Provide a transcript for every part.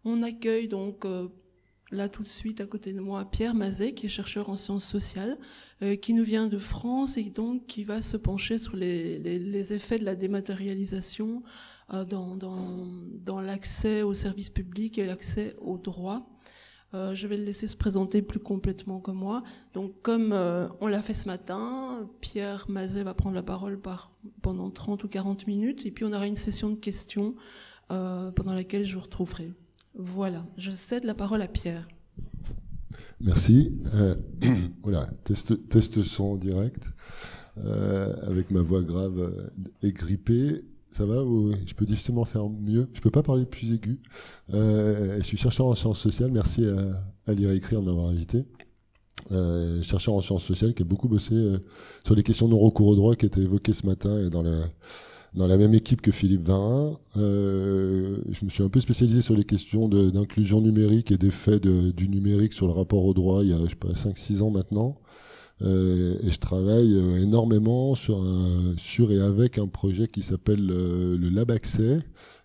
On accueille donc là tout de suite à côté de moi Pierre Mazet, qui est chercheur en sciences sociales, qui nous vient de France et donc qui va se pencher sur les effets de la dématérialisation dans l'accès aux services publics et l'accès aux droits. Je vais le laisser se présenter plus complètement que moi. Donc, comme on l'a fait ce matin, Pierre Mazet va prendre la parole pendant 30 ou 40 minutes, et puis on aura une session de questions pendant laquelle je vous retrouverai. Voilà, je cède la parole à Pierre. Merci. Voilà, test son en direct, avec ma voix grave et grippée. Ça va ou je peux difficilement faire mieux? Je peux pas parler plus aigu. Je suis chercheur en sciences sociales. Merci à Lire et Écrire de m'avoir invité. Chercheur en sciences sociales qui a beaucoup bossé sur les questions de non-recours au droit qui étaient évoquées ce matin et dans la même équipe que Philippe Varin. Je me suis un peu spécialisé sur les questions d'inclusion numérique et d'effet du numérique sur le rapport au droit il y a, je sais pas, 5-6 ans maintenant. Et je travaille énormément sur et avec un projet qui s'appelle le Lab Accès,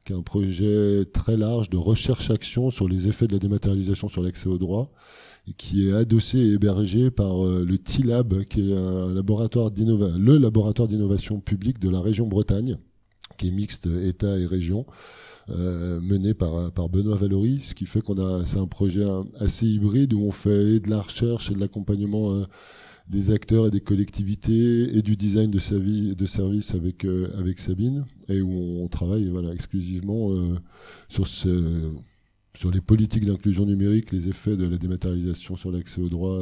qui est un projet très large de recherche-action sur les effets de la dématérialisation sur l'accès au droit, et qui est adossé et hébergé par le TILAB, qui est le laboratoire d'innovation publique de la région Bretagne, qui est mixte État et région, mené par Benoît Valory, ce qui fait c'est un projet assez hybride où on fait et de la recherche et de l'accompagnement des acteurs et des collectivités et du design de services avec Sabine, et où on travaille exclusivement sur les politiques d'inclusion numérique, les effets de la dématérialisation sur l'accès au droit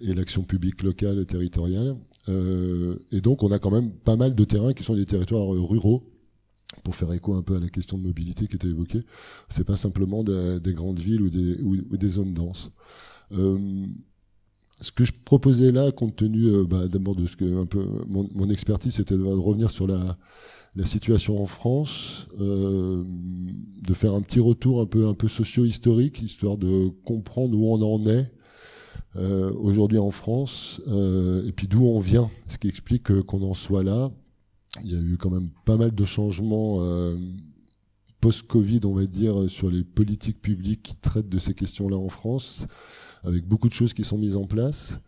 et l'action publique locale et territoriale. Et donc on a quand même pas mal de terrains qui sont des territoires ruraux, pour faire écho un peu à la question de mobilité qui était évoquée. C'est pas simplement des grandes villes ou des zones denses. Ce que je proposais là, compte tenu d'abord de ce que un peu mon expertise, c'était de revenir sur la situation en France, de faire un petit retour un peu socio-historique, histoire de comprendre où on en est aujourd'hui en France, et puis d'où on vient, ce qui explique qu'on en soit là. Il y a eu quand même pas mal de changements post-Covid, on va dire, sur les politiques publiques qui traitent de ces questions-là en France, avec beaucoup de choses qui sont mises en place.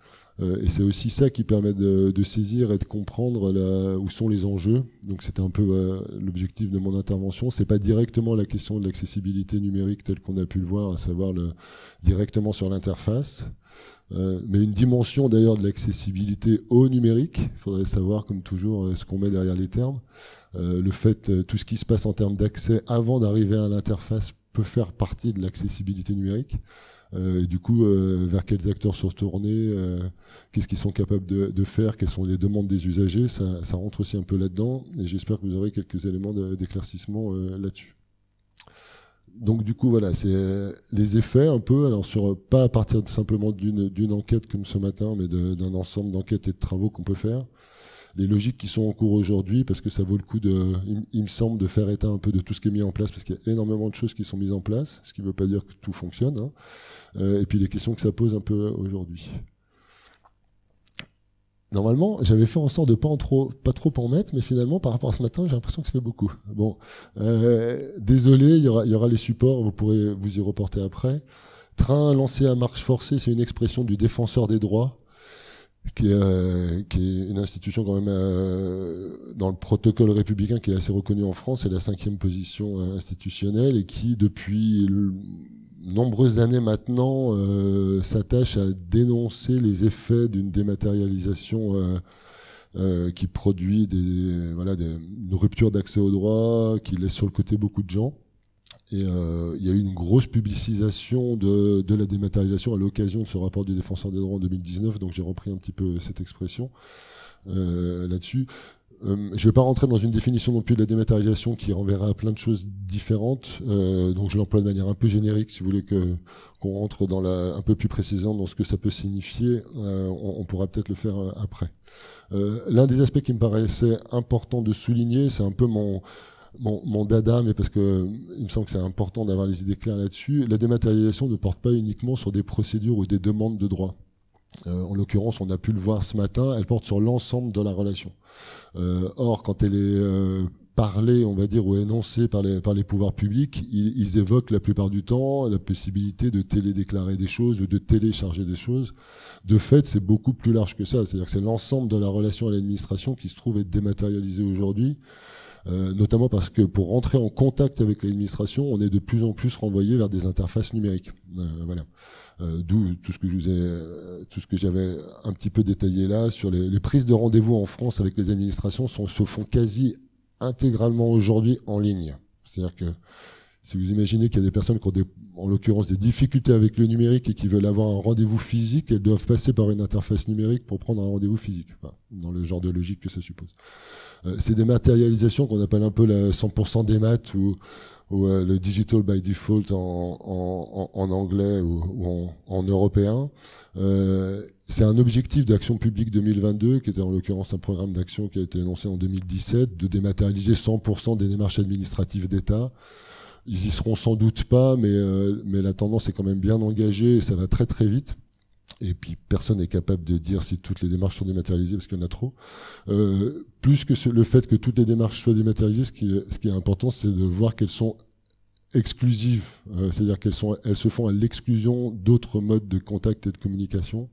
Et c'est aussi ça qui permet de saisir et de comprendre où sont les enjeux. Donc c'était un peu l'objectif de mon intervention. C'est pas directement la question de l'accessibilité numérique telle qu'on a pu le voir, à savoir directement sur l'interface, mais une dimension d'ailleurs de l'accessibilité au numérique. Il faudrait savoir, comme toujours, ce qu'on met derrière les termes. Le fait, tout ce qui se passe en termes d'accès avant d'arriver à l'interface peut faire partie de l'accessibilité numérique. Et du coup, vers quels acteurs se retourner, qu'est-ce qu'ils sont capables de faire, quelles sont les demandes des usagers, ça rentre aussi un peu là-dedans, et j'espère que vous aurez quelques éléments d'éclaircissement là-dessus. Donc du coup, voilà, c'est les effets un peu, alors pas à partir simplement d'une enquête comme ce matin, mais d'un ensemble d'enquêtes et de travaux qu'on peut faire. Les logiques qui sont en cours aujourd'hui, parce que ça vaut le coup il me semble, de faire état un peu de tout ce qui est mis en place, parce qu'il y a énormément de choses qui sont mises en place, ce qui ne veut pas dire que tout fonctionne, hein. Et puis les questions que ça pose un peu aujourd'hui. Normalement, j'avais fait en sorte de pas trop en mettre, mais finalement, par rapport à ce matin, j'ai l'impression que ça fait beaucoup. Bon, désolé, il y aura les supports, vous pourrez vous y reporter après. Train lancé à marche forcée, c'est une expression du défenseur des droits, qui est une institution quand même dans le protocole républicain qui est assez reconnue en France, c'est la 5e position institutionnelle, et qui depuis nombreuses années maintenant s'attache à dénoncer les effets d'une dématérialisation qui produit une rupture d'accès au droit, qui laisse sur le côté beaucoup de gens. Et il y a eu une grosse publicisation de la dématérialisation à l'occasion de ce rapport du défenseur des droits en 2019, donc j'ai repris un petit peu cette expression là-dessus. Je ne vais pas rentrer dans une définition non plus de la dématérialisation qui renverra à plein de choses différentes, donc je l'emploie de manière un peu générique. Si vous voulez qu'on rentre dans un peu plus précisément dans ce que ça peut signifier, on pourra peut-être le faire après. L'un des aspects qui me paraissait important de souligner, c'est un peu mon dada, mais parce que il me semble que c'est important d'avoir les idées claires là-dessus. La dématérialisation ne porte pas uniquement sur des procédures ou des demandes de droit. En l'occurrence, on a pu le voir ce matin, elle porte sur l'ensemble de la relation. Or, quand elle est parlés, on va dire, ou énoncés par les pouvoirs publics, ils évoquent la plupart du temps la possibilité de télédéclarer des choses ou de télécharger des choses. De fait, c'est beaucoup plus large que ça. C'est-à-dire que c'est l'ensemble de la relation à l'administration qui se trouve être dématérialisée aujourd'hui, notamment parce que pour rentrer en contact avec l'administration, on est de plus en plus renvoyé vers des interfaces numériques. Voilà. D'où tout ce que j'avais un petit peu détaillé là sur les prises de rendez-vous en France avec les administrations se font quasi intégralement aujourd'hui en ligne. C'est-à-dire que si vous imaginez qu'il y a des personnes qui ont en l'occurrence des difficultés avec le numérique et qui veulent avoir un rendez-vous physique, elles doivent passer par une interface numérique pour prendre un rendez-vous physique, enfin, dans le genre de logique que ça suppose. C'est des matérialisations qu'on appelle un peu la 100% des maths ou le digital by default en anglais ou en européen. C'est un objectif d'Action publique 2022, qui était en l'occurrence un programme d'action qui a été énoncé en 2017, de dématérialiser 100% des démarches administratives d'État. Ils y seront sans doute pas, mais la tendance est quand même bien engagée et ça va très très vite. Et puis personne n'est capable de dire si toutes les démarches sont dématérialisées parce qu'il y en a trop. Plus que le fait que toutes les démarches soient dématérialisées, ce qui est important, c'est de voir qu'elles sont exclusives, c'est-à-dire elles se font à l'exclusion d'autres modes de contact et de communication.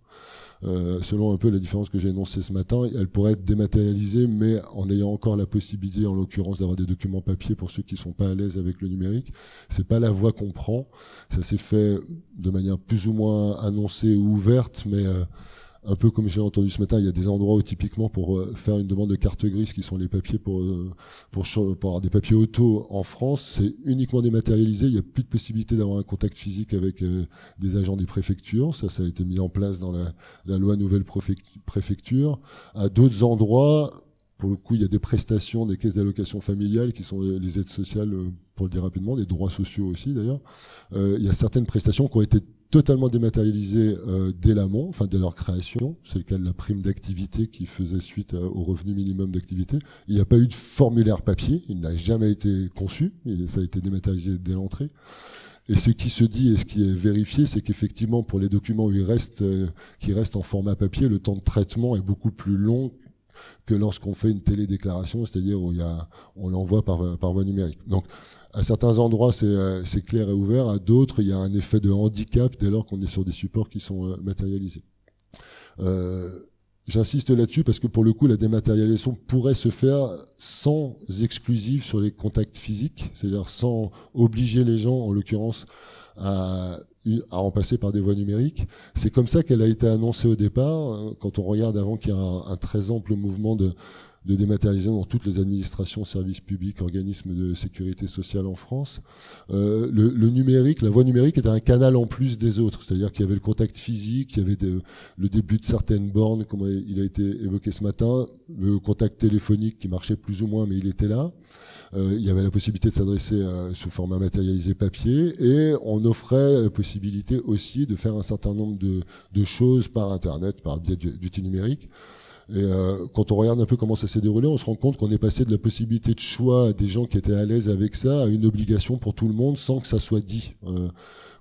Selon un peu la différence que j'ai énoncée ce matin, elle pourrait être dématérialisée, mais en ayant encore la possibilité, en l'occurrence, d'avoir des documents papier pour ceux qui sont pas à l'aise avec le numérique. C'est pas la voie qu'on prend. Ça s'est fait de manière plus ou moins annoncée ou ouverte, mais un peu comme j'ai entendu ce matin, il y a des endroits où typiquement pour faire une demande de carte grise, qui sont les papiers pour avoir des papiers auto en France, c'est uniquement dématérialisé. Il n'y a plus de possibilité d'avoir un contact physique avec des agents des préfectures. Ça a été mis en place dans la loi nouvelle préfecture. À d'autres endroits, pour le coup, il y a des prestations des caisses d'allocation familiale qui sont les aides sociales, pour le dire rapidement, des droits sociaux aussi d'ailleurs. Il y a certaines prestations qui ont été totalement dématérialisées dès l'amont, enfin dès leur création. C'est le cas de la prime d'activité qui faisait suite au revenu minimum d'activité. Il n'y a pas eu de formulaire papier, il n'a jamais été conçu, ça a été dématérialisé dès l'entrée. Et ce qui se dit et ce qui est vérifié, c'est qu'effectivement pour les documents qui restent en format papier, le temps de traitement est beaucoup plus long que lorsqu'on fait une télédéclaration, c'est-à-dire où on l'envoie par voie numérique. Donc à certains endroits, c'est clair et ouvert. À d'autres, il y a un effet de handicap dès lors qu'on est sur des supports qui sont matérialisés. J'insiste là-dessus parce que pour le coup, la dématérialisation pourrait se faire sans exclusive sur les contacts physiques, c'est-à-dire sans obliger les gens, en l'occurrence, à en passer par des voies numériques. C'est comme ça qu'elle a été annoncée au départ. Quand on regarde avant qu'il y a un très ample mouvement de dématérialisation dans toutes les administrations, services publics, organismes de sécurité sociale en France. Le numérique, la voie numérique était un canal en plus des autres. C'est-à-dire qu'il y avait le contact physique, il y avait le début de certaines bornes, comme il a été évoqué ce matin, le contact téléphonique qui marchait plus ou moins, mais il était là. Il y avait la possibilité de s'adresser sous format matérialisé papier et on offrait la possibilité aussi de faire un certain nombre de choses par Internet, par le biais d'outils numériques. Et quand on regarde un peu comment ça s'est déroulé, on se rend compte qu'on est passé de la possibilité de choix à des gens qui étaient à l'aise avec ça à une obligation pour tout le monde sans que ça soit dit.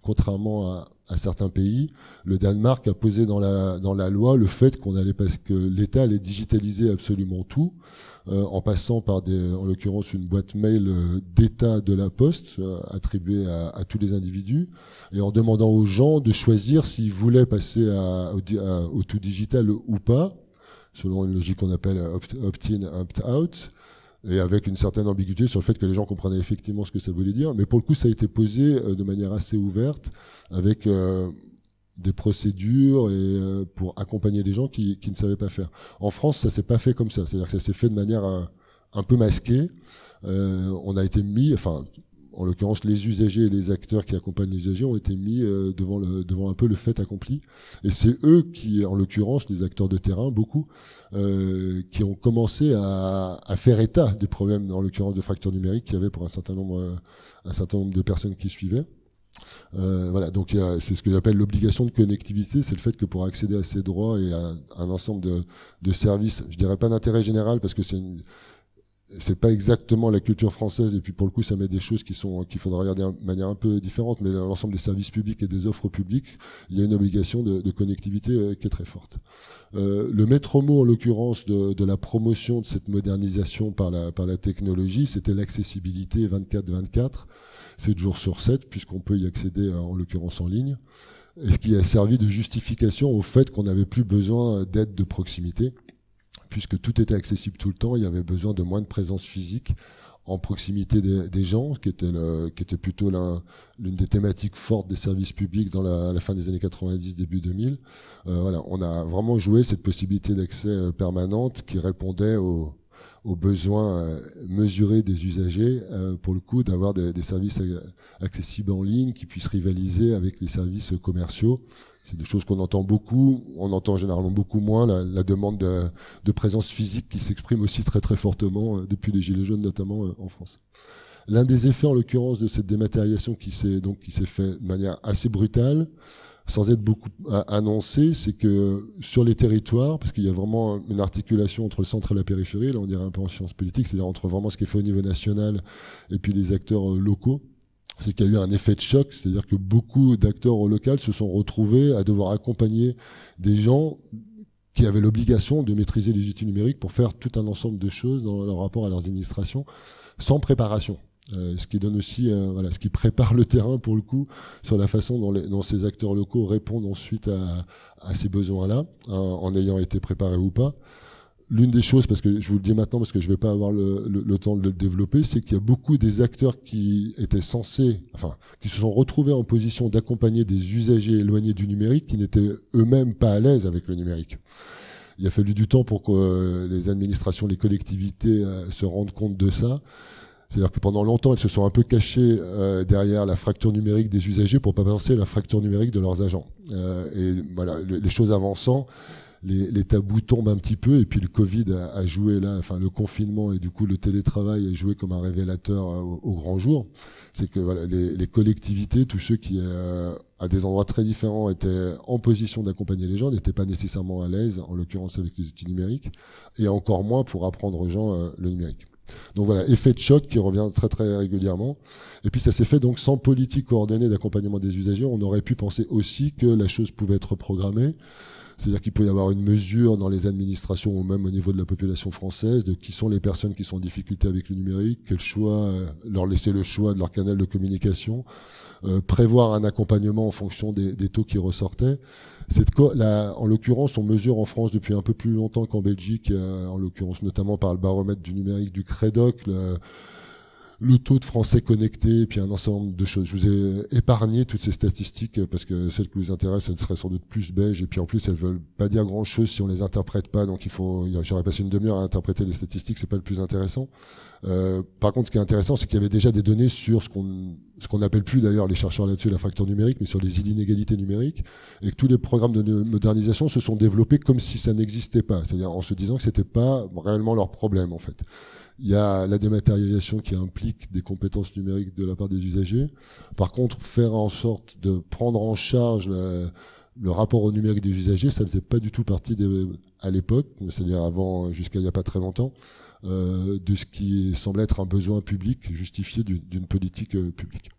Contrairement à certains pays, le Danemark a posé dans la loi le fait que l'État allait digitaliser absolument tout, en passant par en l'occurrence une boîte mail d'État de la Poste attribuée à tous les individus, et en demandant aux gens de choisir s'ils voulaient passer au tout digital ou pas, selon une logique qu'on appelle opt-in, opt-out, et avec une certaine ambiguïté sur le fait que les gens comprenaient effectivement ce que ça voulait dire. Mais pour le coup, ça a été posé de manière assez ouverte, avec des procédures et pour accompagner les gens qui ne savaient pas faire. En France, ça s'est pas fait comme ça. C'est-à-dire que ça s'est fait de manière un peu masquée. On a été mis, enfin, en l'occurrence, les usagers et les acteurs qui accompagnent les usagers ont été mis devant un peu le fait accompli. Et c'est eux qui, en l'occurrence, les acteurs de terrain, beaucoup, qui ont commencé à faire état des problèmes, en l'occurrence de fracture numérique, qu'il y avait pour un certain nombre de personnes qui suivaient. Voilà, donc c'est ce que j'appelle l'obligation de connectivité, c'est le fait que pour accéder à ces droits et à un ensemble de services, je dirais pas d'intérêt général parce que c'est pas exactement la culture française, et puis pour le coup ça met des choses qu'il faudra regarder de manière un peu différente, mais dans l'ensemble des services publics et des offres publiques, il y a une obligation de connectivité qui est très forte. Le maître mot en l'occurrence de la promotion de cette modernisation par la technologie, c'était l'accessibilité 24/24, 7 jours sur 7, puisqu'on peut y accéder en l'occurrence en ligne, et ce qui a servi de justification au fait qu'on n'avait plus besoin d'aide de proximité, puisque tout était accessible tout le temps. Il y avait besoin de moins de présence physique en proximité des gens, qui était plutôt l'une des thématiques fortes des services publics à la fin des années 90, début 2000. Voilà, on a vraiment joué cette possibilité d'accès permanente qui répondait aux besoins mesurés des usagers, pour le coup, d'avoir des services accessibles en ligne qui puissent rivaliser avec les services commerciaux. C'est des choses qu'on entend beaucoup. On entend généralement beaucoup moins la demande de présence physique qui s'exprime aussi très très fortement depuis les Gilets jaunes, notamment en France. L'un des effets, en l'occurrence, de cette dématérialisation qui s'est fait de manière assez brutale, sans être beaucoup annoncé, c'est que sur les territoires, parce qu'il y a vraiment une articulation entre le centre et la périphérie, là on dirait un peu en sciences politiques, c'est-à-dire entre vraiment ce qui est fait au niveau national et puis les acteurs locaux, c'est qu'il y a eu un effet de choc, c'est-à-dire que beaucoup d'acteurs locaux se sont retrouvés à devoir accompagner des gens qui avaient l'obligation de maîtriser les outils numériques pour faire tout un ensemble de choses dans leur rapport à leurs administrations, sans préparation. Ce qui donne aussi, ce qui prépare le terrain pour le coup sur la façon dont ces acteurs locaux répondent ensuite à ces besoins-là, en ayant été préparés ou pas. L'une des choses, parce que je vous le dis maintenant, parce que je vais pas avoir le temps de le développer, c'est qu'il y a beaucoup des acteurs qui étaient qui se sont retrouvés en position d'accompagner des usagers éloignés du numérique, qui n'étaient eux-mêmes pas à l'aise avec le numérique. Il a fallu du temps pour que les administrations, les collectivités se rendent compte de ça. C'est-à-dire que pendant longtemps, elles se sont un peu cachées derrière la fracture numérique des usagers pour pas penser à la fracture numérique de leurs agents. Et voilà, les choses avançant, les tabous tombent un petit peu, et puis le Covid a joué là, enfin le confinement et du coup le télétravail a joué comme un révélateur au grand jour. C'est que voilà, les collectivités, tous ceux qui à des endroits très différents étaient en position d'accompagner les gens, n'étaient pas nécessairement à l'aise, en l'occurrence avec les outils numériques, et encore moins pour apprendre aux gens le numérique. Donc voilà, effet de choc qui revient très très régulièrement. Et puis ça s'est fait donc sans politique coordonnée d'accompagnement des usagers. On aurait pu penser aussi que la chose pouvait être programmée. C'est-à-dire qu'il peut y avoir une mesure dans les administrations ou même au niveau de la population française de qui sont les personnes qui sont en difficulté avec le numérique, quel choix, leur laisser le choix de leur canal de communication, prévoir un accompagnement en fonction des taux qui ressortaient. En l'occurrence, on mesure en France depuis un peu plus longtemps qu'en Belgique, en l'occurrence notamment par le baromètre du numérique du CREDOC, le taux de Français connectés, et puis un ensemble de choses. Je vous ai épargné toutes ces statistiques parce que celles qui vous intéressent, elles seraient sans doute plus beiges, et puis en plus elles veulent pas dire grand chose si on les interprète pas, donc j'aurais passé une demi-heure à interpréter les statistiques, c'est pas le plus intéressant. Par contre, ce qui est intéressant, c'est qu'il y avait déjà des données sur ce qu'on appelle plus d'ailleurs les chercheurs là-dessus la fracture numérique, mais sur les inégalités numériques, et que tous les programmes de modernisation se sont développés comme si ça n'existait pas, c'est-à-dire en se disant que c'était pas réellement leur problème en fait. Il y a la dématérialisation qui implique des compétences numériques de la part des usagers. Par contre, faire en sorte de prendre en charge le rapport au numérique des usagers, ça ne faisait pas du tout partie à l'époque, c'est-à-dire avant, jusqu'à il n'y a pas très longtemps, de ce qui semblait être un besoin public justifié d'une politique publique.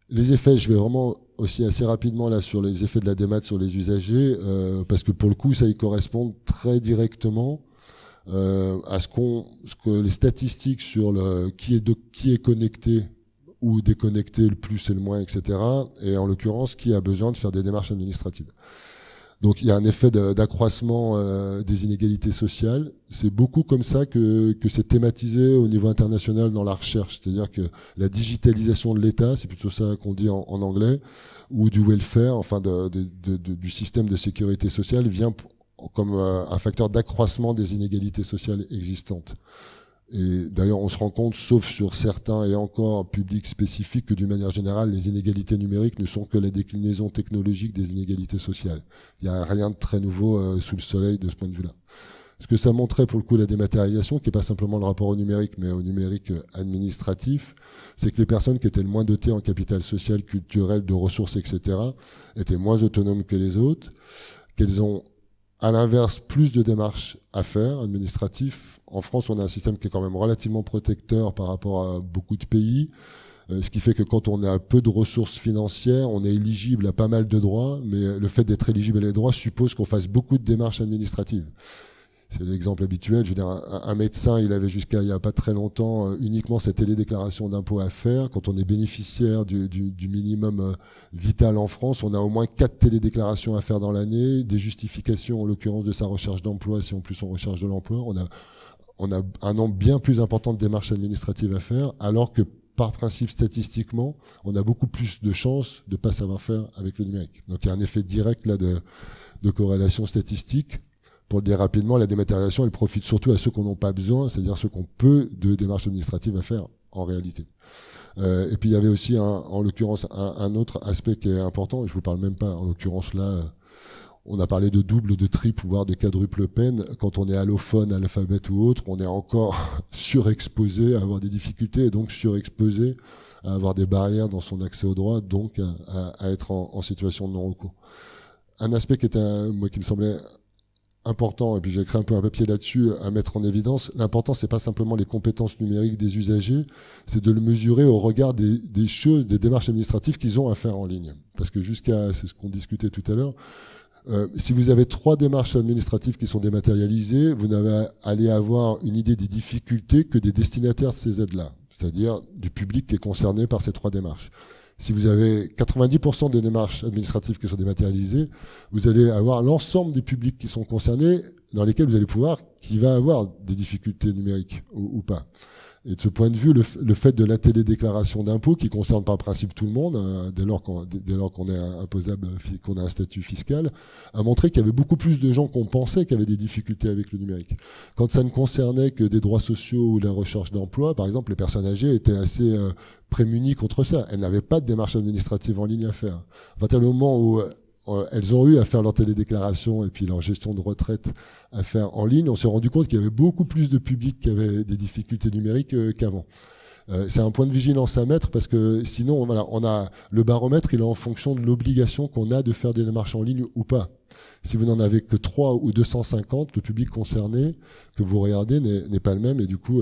Les effets, je vais vraiment aussi assez rapidement là sur les effets de la démat sur les usagers, parce que pour le coup, ça y correspond très directement à ce que les statistiques sur qui est connecté ou déconnecté, le plus et le moins, etc. Et en l'occurrence, qui a besoin de faire des démarches administratives. Donc il y a un effet d'accroissement des inégalités sociales. C'est beaucoup comme ça que c'est thématisé au niveau international dans la recherche. C'est-à-dire que la digitalisation de l'État, c'est plutôt ça qu'on dit en anglais, ou du welfare, enfin du système de sécurité sociale, vient comme un facteur d'accroissement des inégalités sociales existantes. Et d'ailleurs, on se rend compte, sauf sur certains et encore publics spécifiques, que d'une manière générale, les inégalités numériques ne sont que la déclinaison technologique des inégalités sociales. Il n'y a rien de très nouveau sous le soleil de ce point de vue-là. Ce que ça montrait pour le coup la dématérialisation, qui n'est pas simplement le rapport au numérique, mais au numérique administratif, c'est que les personnes qui étaient le moins dotées en capital social, culturel, de ressources, etc., étaient moins autonomes que les autres, qu'elles ont à l'inverse, plus de démarches à faire, administratifs. En France, on a un système qui est quand même relativement protecteur par rapport à beaucoup de pays, ce qui fait que quand on a peu de ressources financières, on est éligible à pas mal de droits, mais le fait d'être éligible à les droits suppose qu'on fasse beaucoup de démarches administratives. C'est l'exemple habituel. Je veux dire, un médecin, il avait jusqu'à il n'y a pas très longtemps uniquement sa télédéclaration d'impôt à faire. Quand on est bénéficiaire du minimum vital en France, on a au moins 4 télédéclarations à faire dans l'année, des justifications en l'occurrence de sa recherche d'emploi, si en plus on recherche de l'emploi. On a un nombre bien plus important de démarches administratives à faire, alors que par principe, statistiquement, on a beaucoup plus de chances de ne pas savoir faire avec le numérique. Donc il y a un effet direct là de corrélation statistique. Pour le dire rapidement, la dématérialisation, elle profite surtout à ceux qu'on n'a pas besoin, c'est-à-dire ceux qui ont peu de démarches administratives à faire en réalité. Et puis il y avait aussi, en l'occurrence, un autre aspect qui est important. Je vous parle même pas, en l'occurrence là, on a parlé de double, de triple, voire de quadruple peine. Quand on est allophone, analphabète ou autre, on est encore surexposé à avoir des difficultés et donc surexposé à avoir des barrières dans son accès aux droits, donc à être en situation de non-recours. Un aspect qui était, moi, qui me semblait important, et puis j'ai écrit un peu un papier là-dessus à mettre en évidence, l'important c'est pas simplement les compétences numériques des usagers, c'est de le mesurer au regard des choses, des démarches administratives qu'ils ont à faire en ligne. Parce que c'est ce qu'on discutait tout à l'heure, si vous avez 3 démarches administratives qui sont dématérialisées, vous allez avoir une idée des difficultés que des destinataires de ces aides-là, c'est-à-dire du public qui est concerné par ces 3 démarches. Si vous avez 90% des démarches administratives qui sont dématérialisées, vous allez avoir l'ensemble des publics qui sont concernés, dans lesquels vous allez pouvoir, qui va avoir des difficultés numériques ou pas. Et de ce point de vue, le fait de la télédéclaration d'impôt, qui concerne par principe tout le monde, dès lors qu'on est imposable, qu'on a un statut fiscal, a montré qu'il y avait beaucoup plus de gens qu'on pensait qui avaient des difficultés avec le numérique. Quand ça ne concernait que des droits sociaux ou la recherche d'emploi, par exemple, les personnes âgées étaient assez prémunies contre ça. Elles n'avaient pas de démarche administrative en ligne à faire. À partir du moment où elles ont eu à faire leur télédéclaration et puis leur gestion de retraite à faire en ligne, on s'est rendu compte qu'il y avait beaucoup plus de publics qui avaient des difficultés numériques qu'avant. C'est un point de vigilance à mettre parce que sinon, voilà, on a le baromètre, il est en fonction de l'obligation qu'on a de faire des démarches en ligne ou pas. Si vous n'en avez que 3 ou 250, le public concerné que vous regardez n'est pas le même et du coup,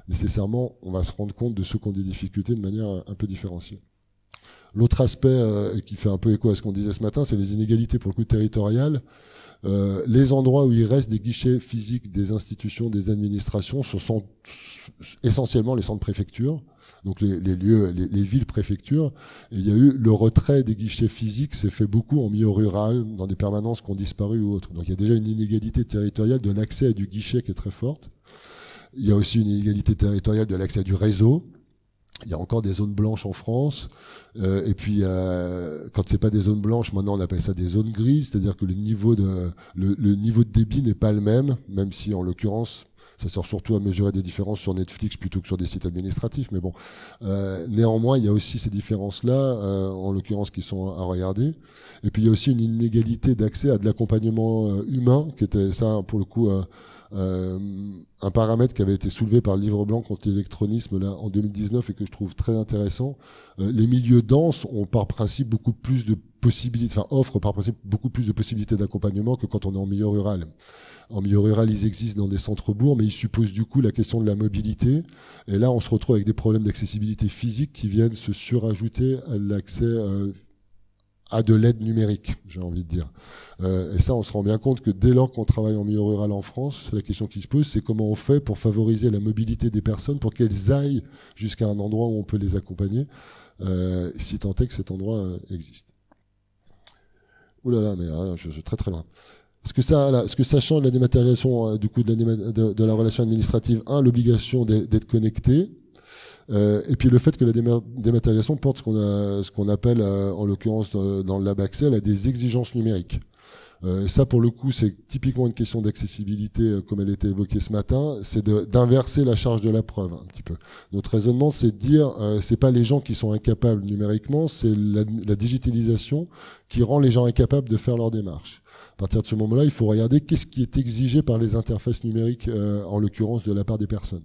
nécessairement, on va se rendre compte de ceux qui ont des difficultés de manière un peu différenciée. L'autre aspect qui fait un peu écho à ce qu'on disait ce matin, c'est les inégalités pour le coup territoriales. Les endroits où il reste des guichets physiques des institutions, des administrations, ce sont essentiellement les centres préfectures, donc les lieux, les villes préfectures. Et il y a eu le retrait des guichets physiques, c'est fait beaucoup en milieu rural, dans des permanences qui ont disparu ou autres. Donc il y a déjà une inégalité territoriale de l'accès à du guichet qui est très forte. Il y a aussi une inégalité territoriale de l'accès à du réseau. Il y a encore des zones blanches en France, et puis quand c'est pas des zones blanches, maintenant on appelle ça des zones grises, c'est-à-dire que le niveau de débit n'est pas le même si en l'occurrence ça sert surtout à mesurer des différences sur Netflix plutôt que sur des sites administratifs, mais bon, néanmoins il y a aussi ces différences-là, en l'occurrence qui sont à regarder, et puis il y a aussi une inégalité d'accès à de l'accompagnement humain, qui était ça pour le coup un paramètre qui avait été soulevé par le livre blanc contre l'électronisme là en 2019 et que je trouve très intéressant. Les milieux denses ont par principe beaucoup plus de possibilités, offrent par principe beaucoup plus de possibilités d'accompagnement que quand on est en milieu rural. En milieu rural, ils existent dans des centres-bourgs, mais ils supposent du coup la question de la mobilité. Et là, on se retrouve avec des problèmes d'accessibilité physique qui viennent se surajouter à l'accès à de l'aide numérique, j'ai envie de dire. Et ça, on se rend bien compte que dès lors qu'on travaille en milieu rural en France, la question qui se pose, c'est comment on fait pour favoriser la mobilité des personnes, pour qu'elles aillent jusqu'à un endroit où on peut les accompagner, si tant est que cet endroit existe. Ouh là là, mais je suis très très loin. Ce que ça change la dématérialisation du coup de la relation administrative, l'obligation d'être connecté. Et puis le fait que la dématérialisation porte ce qu'on appelle, en l'occurrence dans le Lab Axel, à des exigences numériques. Ça, pour le coup, c'est typiquement une question d'accessibilité, comme elle était évoquée ce matin, c'est d'inverser la charge de la preuve un petit peu. Notre raisonnement, c'est de dire, c'est pas les gens qui sont incapables numériquement, c'est la digitalisation qui rend les gens incapables de faire leur démarche. À partir de ce moment-là, il faut regarder qu'est-ce qui est exigé par les interfaces numériques, en l'occurrence de la part des personnes.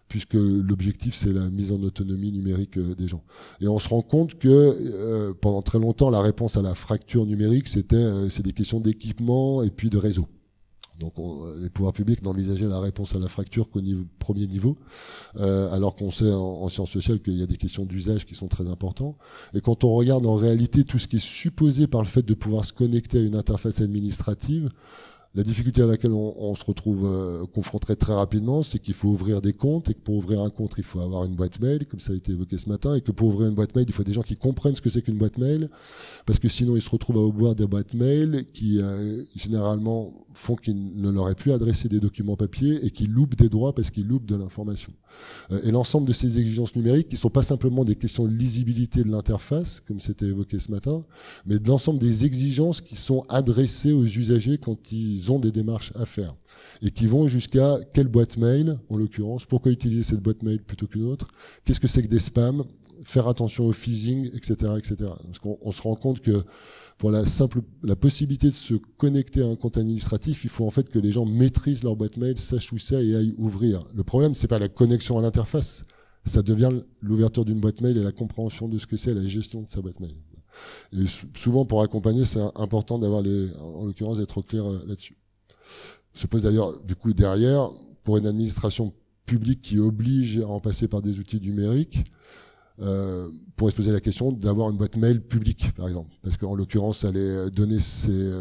puisque l'objectif c'est la mise en autonomie numérique des gens. Et on se rend compte que pendant très longtemps la réponse à la fracture numérique c'est des questions d'équipement et puis de réseau. Donc les pouvoirs publics n'envisageaient la réponse à la fracture qu'au premier niveau, alors qu'on sait en sciences sociales qu'il y a des questions d'usage qui sont très importantes. Et quand on regarde en réalité tout ce qui est supposé par le fait de pouvoir se connecter à une interface administrative, la difficulté à laquelle on se retrouve confronté très rapidement, c'est qu'il faut ouvrir des comptes, et que pour ouvrir un compte, il faut avoir une boîte mail, comme ça a été évoqué ce matin, et que pour ouvrir une boîte mail, il faut des gens qui comprennent ce que c'est qu'une boîte mail, parce que sinon ils se retrouvent à ouvrir des boîtes mail qui généralement font qu'ils ne leur aient plus adressé des documents papier et qui loupent des droits parce qu'ils loupent de l'information. Et l'ensemble de ces exigences numériques, qui ne sont pas simplement des questions de lisibilité de l'interface, comme c'était évoqué ce matin, mais de l'ensemble des exigences qui sont adressées aux usagers quand ils ont des démarches à faire. Et qui vont jusqu'à quelle boîte mail, en l'occurrence, pourquoi utiliser cette boîte mail plutôt qu'une autre, qu'est-ce que c'est que des spams, faire attention au phishing, etc., etc. Parce qu'on se rend compte que pour la possibilité de se connecter à un compte administratif, il faut en fait que les gens maîtrisent leur boîte mail, sachent où c'est et aillent ouvrir. Le problème, c'est pas la connexion à l'interface, ça devient l'ouverture d'une boîte mail et la compréhension de ce que c'est la gestion de sa boîte mail. Et souvent, pour accompagner, c'est important d'avoir en l'occurrence, d'être clair là-dessus. Se pose d'ailleurs, du coup, derrière, pour une administration publique qui oblige à en passer par des outils numériques, pourrait se poser la question d'avoir une boîte mail publique, par exemple. Parce qu'en l'occurrence, aller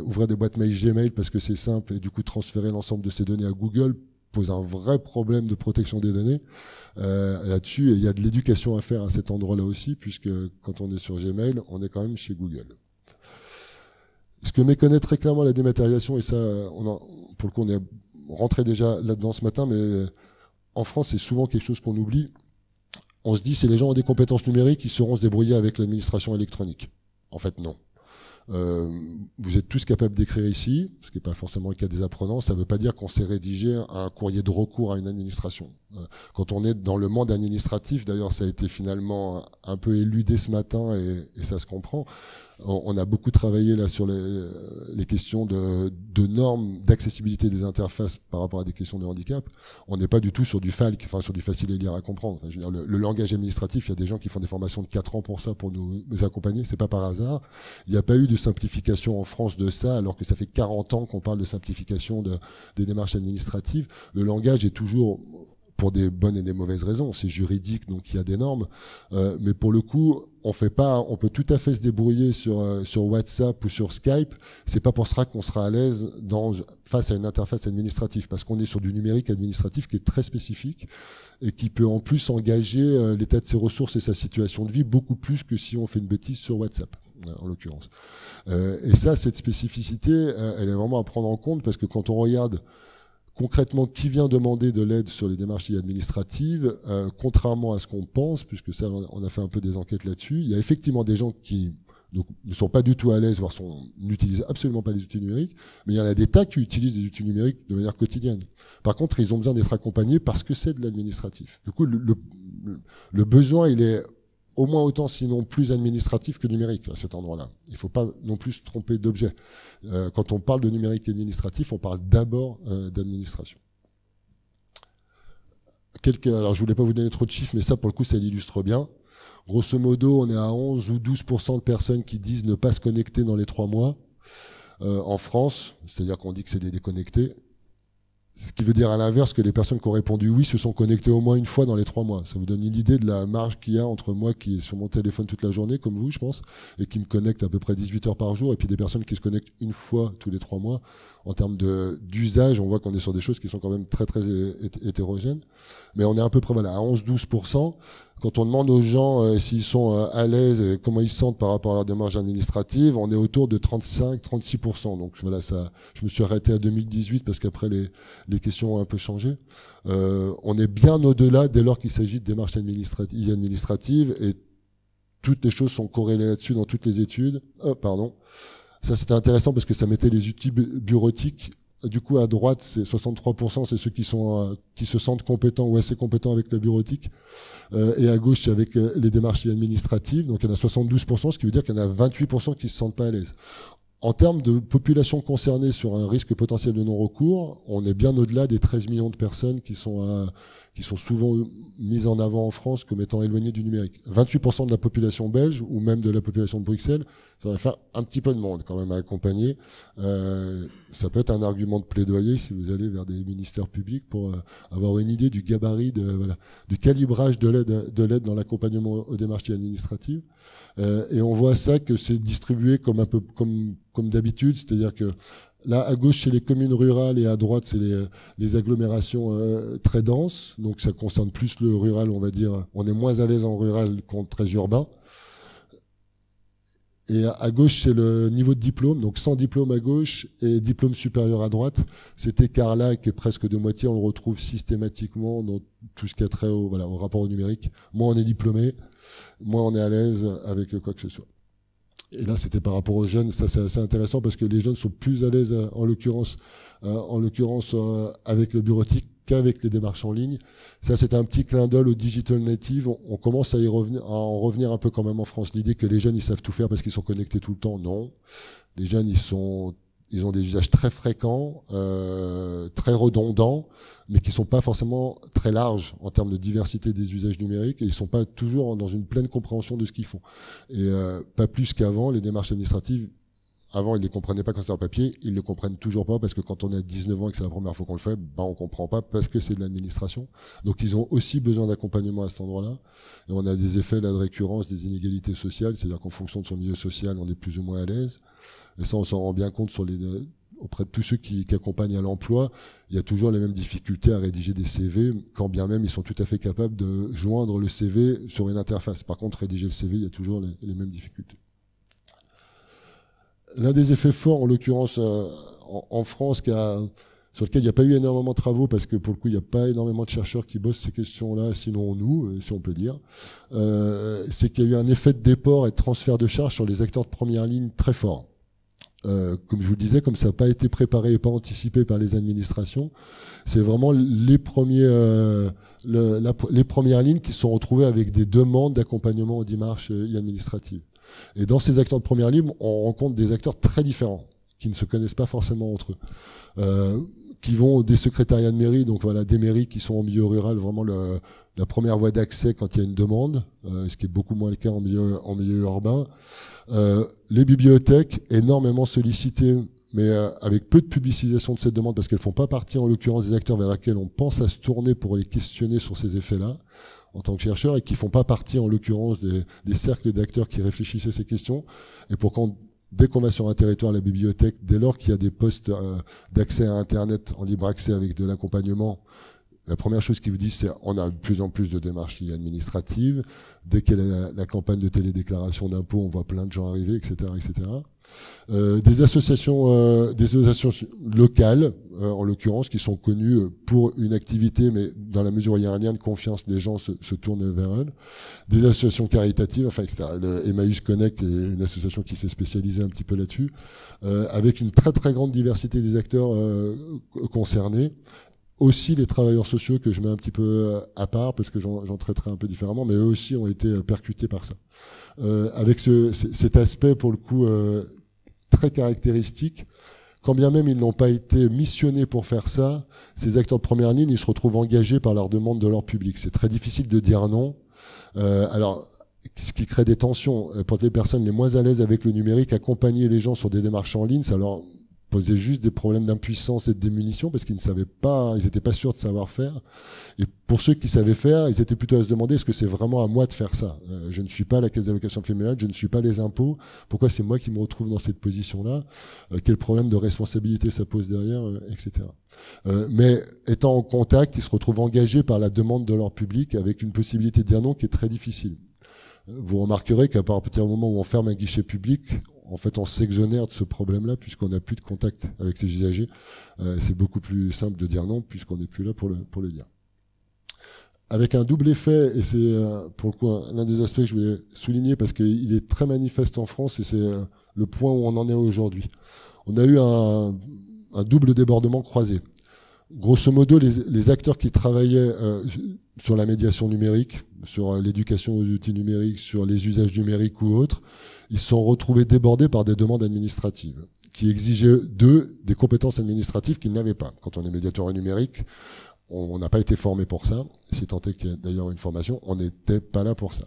ouvrir des boîtes mail Gmail parce que c'est simple et du coup transférer l'ensemble de ces données à Google pose un vrai problème de protection des données là-dessus. Et il y a de l'éducation à faire à cet endroit-là aussi, puisque quand on est sur Gmail, on est quand même chez Google. Ce que méconnaît très clairement la dématérialisation, et ça, pour le coup, on est rentré déjà là-dedans ce matin, mais en France, c'est souvent quelque chose qu'on oublie. On se dit, si les gens ont des compétences numériques, ils sauront se débrouiller avec l'administration électronique. En fait, non. Vous êtes tous capables d'écrire ici, ce qui n'est pas forcément le cas des apprenants. Ça ne veut pas dire qu'on sait rédiger un courrier de recours à une administration. Quand on est dans le monde administratif, d'ailleurs, ça a été finalement un peu éludé ce matin et ça se comprend. On a beaucoup travaillé là sur les questions de normes d'accessibilité des interfaces par rapport à des questions de handicap. On n'est pas du tout sur du FALC, enfin sur du facile à lire à comprendre. Enfin, je veux dire, le langage administratif, il y a des gens qui font des formations de 4 ans pour ça, pour nous accompagner. C'est pas par hasard. Il n'y a pas eu de simplification en France de ça, alors que ça fait 40 ans qu'on parle de simplification des démarches administratives. Le langage est toujours, pour des bonnes et des mauvaises raisons, c'est juridique, donc il y a des normes, mais pour le coup, on peut tout à fait se débrouiller sur WhatsApp ou sur Skype. C'est pas pour ça qu'on sera à l'aise face à une interface administrative, parce qu'on est sur du numérique administratif qui est très spécifique et qui peut en plus engager l'état de ses ressources et sa situation de vie beaucoup plus que si on fait une bêtise sur WhatsApp, en l'occurrence. Et ça, cette spécificité, elle est vraiment à prendre en compte, parce que quand on regarde concrètement, qui vient demander de l'aide sur les démarches administratives, contrairement à ce qu'on pense, puisque ça, on a fait un peu des enquêtes là-dessus, il y a effectivement des gens qui ne sont pas du tout à l'aise, voire n'utilisent absolument pas les outils numériques, mais il y en a des tas qui utilisent des outils numériques de manière quotidienne. Par contre, ils ont besoin d'être accompagnés parce que c'est de l'administratif. Du coup, le besoin, il est au moins autant, sinon plus administratif que numérique, à cet endroit-là. Il ne faut pas non plus se tromper d'objet. Quand on parle de numérique administratif, on parle d'abord d'administration. Alors, je voulais pas vous donner trop de chiffres, mais ça, pour le coup, ça l'illustre bien. Grosso modo, on est à 11 ou 12% de personnes qui disent ne pas se connecter dans les 3 mois en France, c'est-à-dire qu'on dit que c'est des déconnectés. Ce qui veut dire à l'inverse que les personnes qui ont répondu oui se sont connectées au moins une fois dans les 3 mois. Ça vous donne une idée de la marge qu'il y a entre moi qui est sur mon téléphone toute la journée, comme vous, je pense, et qui me connecte à peu près 18 heures par jour, et puis des personnes qui se connectent une fois tous les 3 mois. En termes d'usage, on voit qu'on est sur des choses qui sont quand même très, très hétérogènes. Mais on est à peu près à 11-12%. Quand on demande aux gens s'ils sont à l'aise et comment ils se sentent par rapport à leur démarche administrative, on est autour de 35-36%. Donc voilà, je me suis arrêté à 2018 parce qu'après les questions ont un peu changé. On est bien au-delà dès lors qu'il s'agit de démarches administratives et toutes les choses sont corrélées là-dessus dans toutes les études. Ça, c'était intéressant parce que ça mettait les outils bureautiques. Du coup, à droite, c'est 63%, c'est ceux qui se sentent compétents ou assez compétents avec la bureautique. Et à gauche, c'est avec les démarches administratives. Donc, il y en a 72%, ce qui veut dire qu'il y en a 28% qui se sentent pas à l'aise. En termes de population concernée sur un risque potentiel de non-recours, on est bien au-delà des 13 millions de personnes qui sont qui sont souvent mises en avant en France comme étant éloignées du numérique. 28% de la population belge, ou même de la population de Bruxelles, ça va faire un petit peu de monde quand même à accompagner. Ça peut être un argument de plaidoyer si vous allez vers des ministères publics pour avoir une idée du gabarit, du calibrage de l'aide dans l'accompagnement aux démarches administratives. Et on voit ça que c'est distribué comme un peu comme d'habitude, c'est-à-dire que là, à gauche, c'est les communes rurales et à droite, c'est les agglomérations très denses. Donc, ça concerne plus le rural, on va dire. On est moins à l'aise en rural qu'en très urbain. Et à gauche, c'est le niveau de diplôme. Donc, sans diplôme à gauche et diplôme supérieur à droite. Cet écart-là, qui est presque de moitié, on le retrouve systématiquement dans tout ce qui a trait au rapport au numérique. Moins on est diplômé, moins on est à l'aise avec quoi que ce soit. Et là, c'était par rapport aux jeunes. Ça, c'est assez intéressant parce que les jeunes sont plus à l'aise, en l'occurrence, avec le bureautique qu'avec les démarches en ligne. Ça, c'était un petit clin d'œil au digital native. On commence à en revenir un peu quand même en France. L'idée que les jeunes, ils savent tout faire parce qu'ils sont connectés tout le temps, non. Les jeunes, ils ont des usages très fréquents, très redondants, mais qui sont pas forcément très larges en termes de diversité des usages numériques, et ils sont pas toujours dans une pleine compréhension de ce qu'ils font. Et pas plus qu'avant, les démarches administratives, avant ils les comprenaient pas quand c'était en papier, ils le comprennent toujours pas parce que quand on a 19 ans et que c'est la première fois qu'on le fait, on comprend pas parce que c'est de l'administration. Donc ils ont aussi besoin d'accompagnement à cet endroit-là. Et on a des effets là de récurrence des inégalités sociales, c'est-à-dire qu'en fonction de son milieu social, on est plus ou moins à l'aise. Et ça, on s'en rend bien compte auprès de tous ceux qui accompagnent à l'emploi. Il y a toujours les mêmes difficultés à rédiger des CV, quand bien même ils sont tout à fait capables de joindre le CV sur une interface. Par contre, rédiger le CV, il y a toujours les mêmes difficultés. L'un des effets forts, en l'occurrence en France, sur lequel il n'y a pas eu énormément de travaux, parce que pour le coup, il n'y a pas énormément de chercheurs qui bossent ces questions-là, sinon nous, si on peut dire, c'est qu'il y a eu un effet de déport et de transfert de charge sur les acteurs de première ligne très fort. Comme je vous le disais, comme ça n'a pas été préparé et pas anticipé par les administrations, c'est vraiment les premières lignes qui se sont retrouvées avec des demandes d'accompagnement aux démarches administratives. Et dans ces acteurs de première ligne, on rencontre des acteurs très différents, qui ne se connaissent pas forcément entre eux, qui vont des secrétariats de mairie, donc voilà, des mairies qui sont en milieu rural, vraiment la première voie d'accès quand il y a une demande, ce qui est beaucoup moins le cas en milieu urbain. Les bibliothèques, énormément sollicitées, mais avec peu de publicisation de cette demande, parce qu'elles font pas partie, en l'occurrence, des acteurs vers lesquels on pense à se tourner pour les questionner sur ces effets-là, en tant que chercheurs, et qui font pas partie, en l'occurrence, des cercles d'acteurs qui réfléchissent à ces questions. Et dès qu'on va sur un territoire, la bibliothèque, dès lors qu'il y a des postes d'accès à Internet en libre accès avec de l'accompagnement, la première chose qu'ils vous disent, c'est on a de plus en plus de démarches administratives. Dès qu'il y a la campagne de télédéclaration d'impôts, on voit plein de gens arriver, etc., etc. Des associations locales, en l'occurrence, qui sont connues pour une activité, mais dans la mesure où il y a un lien de confiance, les gens se tournent vers elles. Des associations caritatives, enfin, etc. Le Emmaüs Connect est une association qui s'est spécialisée un petit peu là-dessus, avec une très très grande diversité des acteurs concernés. Aussi les travailleurs sociaux, que je mets un petit peu à part parce que j'en traiterai un peu différemment, mais eux aussi ont été percutés par ça. Avec cet aspect, pour le coup, très caractéristique, quand bien même ils n'ont pas été missionnés pour faire ça, ces acteurs de première ligne, ils se retrouvent engagés par leur demande de leur public. C'est très difficile de dire non. Alors, ce qui crée des tensions pour les personnes les moins à l'aise avec le numérique, accompagner les gens sur des démarches en ligne, ça leur posait juste des problèmes d'impuissance et de démunition parce qu'ils ne savaient pas, ils n'étaient pas sûrs de savoir faire. Et pour ceux qui savaient faire, ils étaient plutôt à se demander est-ce que c'est vraiment à moi de faire ça. Je ne suis pas la caisse d'allocation familiale, je ne suis pas les impôts. Pourquoi c'est moi qui me retrouve dans cette position-là Quel problème de responsabilité ça pose derrière, etc. Mais étant en contact, ils se retrouvent engagés par la demande de leur public avec une possibilité de dire non qui est très difficile. Vous remarquerez qu'à partir du moment où on ferme un guichet public, en fait, on s'exonère de ce problème-là puisqu'on n'a plus de contact avec ses usagers. C'est beaucoup plus simple de dire non puisqu'on n'est plus là pour le dire. Avec un double effet, et c'est pour le coup l'un des aspects que je voulais souligner parce qu'il est très manifeste en France et c'est le point où on en est aujourd'hui. On a eu un double débordement croisé. Grosso modo, les acteurs qui travaillaient sur la médiation numérique, sur l'éducation aux outils numériques, sur les usages numériques ou autres, ils se sont retrouvés débordés par des demandes administratives qui exigeaient d'eux des compétences administratives qu'ils n'avaient pas. Quand on est médiateur numérique, on n'a pas été formé pour ça. Si tant est qu'il y a d'ailleurs une formation, on n'était pas là pour ça.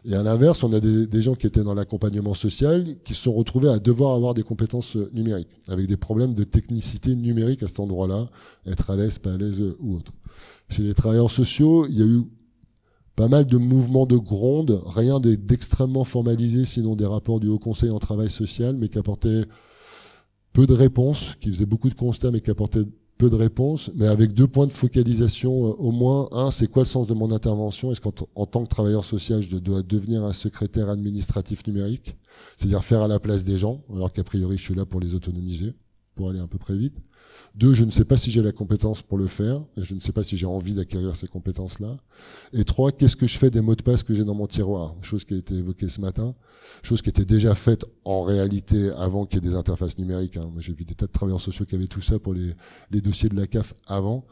Et à l'inverse, on a des gens qui étaient dans l'accompagnement social, qui se sont retrouvés à devoir avoir des compétences numériques, avec des problèmes de technicité numérique à cet endroit-là, être à l'aise, pas à l'aise ou autre. Chez les travailleurs sociaux, il y a eu pas mal de mouvements de gronde, rien d'extrêmement formalisé, sinon des rapports du Haut Conseil en travail social, mais qui apportaient peu de réponses, qui faisaient beaucoup de constats, mais qui apportaient peu de réponses, mais avec 2 points de focalisation au moins. Un, c'est quoi le sens de mon intervention? Est-ce qu'en tant que travailleur social, je dois devenir un secrétaire administratif numérique, c'est-à-dire faire à la place des gens, alors qu'a priori je suis là pour les autonomiser, pour aller un peu très vite. 2, je ne sais pas si j'ai la compétence pour le faire, et je ne sais pas si j'ai envie d'acquérir ces compétences-là. Et 3, qu'est-ce que je fais des mots de passe que j'ai dans mon tiroir? Chose qui a été évoquée ce matin, chose qui était déjà faite en réalité avant qu'il y ait des interfaces numériques. Moi, j'ai vu des tas de travailleurs sociaux qui avaient tout ça pour les dossiers de la CAF avant.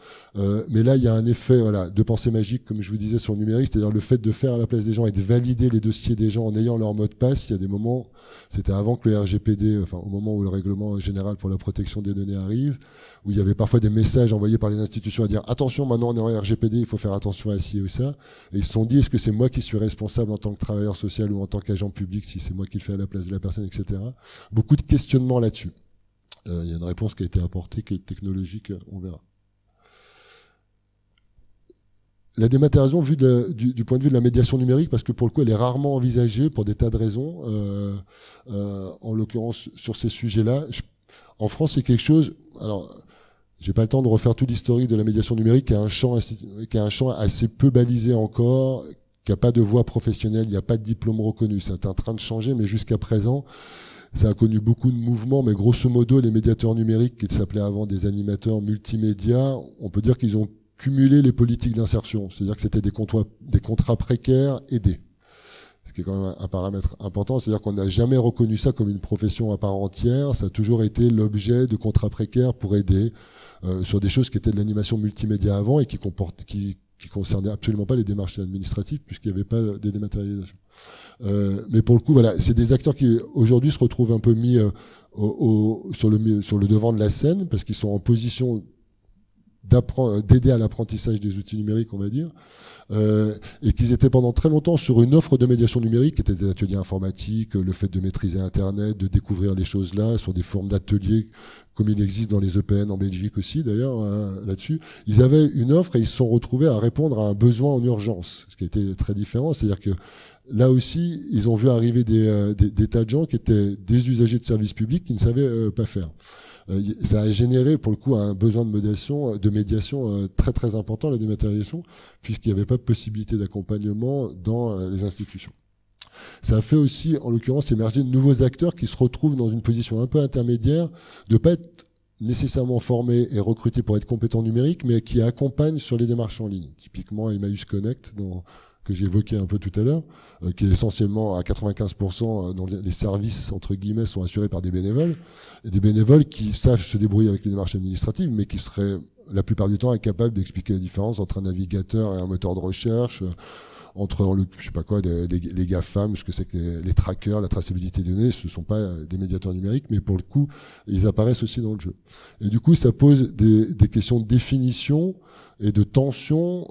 Mais là, il y a un effet de pensée magique, comme je vous disais, sur le numérique, c'est-à-dire le fait de faire à la place des gens et de valider les dossiers des gens en ayant leur mot de passe. Il y a des moments, c'était avant que le RGPD, au moment où le règlement général pour la protection des données arrive, où il y avait parfois des messages envoyés par les institutions à dire attention, maintenant on est en RGPD, il faut faire attention à ci ou ça. Et ils se sont dit, est-ce que c'est moi qui suis responsable en tant que travailleur social ou en tant qu'agent public, si c'est moi qui le fais à la place de la personne, etc. Beaucoup de questionnements là-dessus. Il y a une réponse qui a été apportée, qui est technologique, on verra. La dématérialisation vue du point de vue de la médiation numérique, parce que pour le coup elle est rarement envisagée pour des tas de raisons, en l'occurrence sur ces sujets-là. En France, c'est quelque chose... Alors, j'ai pas le temps de refaire tout l'historique de la médiation numérique, qui a un champ assez peu balisé encore, qui n'a pas de voie professionnelle, il n'y a pas de diplôme reconnu. C'est en train de changer, mais jusqu'à présent, ça a connu beaucoup de mouvements. Mais grosso modo, les médiateurs numériques, qui s'appelaient avant des animateurs multimédia, on peut dire qu'ils ont cumulé les politiques d'insertion. C'est-à-dire que c'était des contrats précaires aidés. Ce qui est quand même un paramètre important, c'est-à-dire qu'on n'a jamais reconnu ça comme une profession à part entière, ça a toujours été l'objet de contrats précaires pour aider sur des choses qui étaient de l'animation multimédia avant et qui concernaient absolument pas les démarches administratives puisqu'il n'y avait pas de dématérialisation. Mais pour le coup, c'est des acteurs qui aujourd'hui se retrouvent un peu mis sur le devant de la scène parce qu'ils sont en position d'aider à l'apprentissage des outils numériques, on va dire, et qu'ils étaient pendant très longtemps sur une offre de médiation numérique, qui était des ateliers informatiques, le fait de maîtriser Internet, de découvrir les choses là, sur des formes d'ateliers comme il existe dans les EPN en Belgique aussi, d'ailleurs, là-dessus. Ils avaient une offre et ils se sont retrouvés à répondre à un besoin en urgence, ce qui était très différent, c'est-à-dire que là aussi, ils ont vu arriver des tas de gens qui étaient des usagers de services publics qui ne savaient pas faire. Ça a généré pour le coup un besoin de médiation très très important, la dématérialisation, puisqu'il n'y avait pas de possibilité d'accompagnement dans les institutions. Ça a fait aussi, en l'occurrence, émerger de nouveaux acteurs qui se retrouvent dans une position un peu intermédiaire, de pas être nécessairement formés et recrutés pour être compétents numériques, mais qui accompagnent sur les démarches en ligne. Typiquement Emmaüs Connect, que j'ai évoqué un peu tout à l'heure, qui est essentiellement à 95% dont les services, entre guillemets, sont assurés par des bénévoles, et des bénévoles qui savent se débrouiller avec les démarches administratives, mais qui seraient la plupart du temps incapables d'expliquer la différence entre un navigateur et un moteur de recherche, entre, je sais pas quoi, les GAFAM, ce que c'est que les trackers, la traçabilité des données, ce sont pas des médiateurs numériques, mais pour le coup, ils apparaissent aussi dans le jeu. Et du coup, ça pose des questions de définition et de tension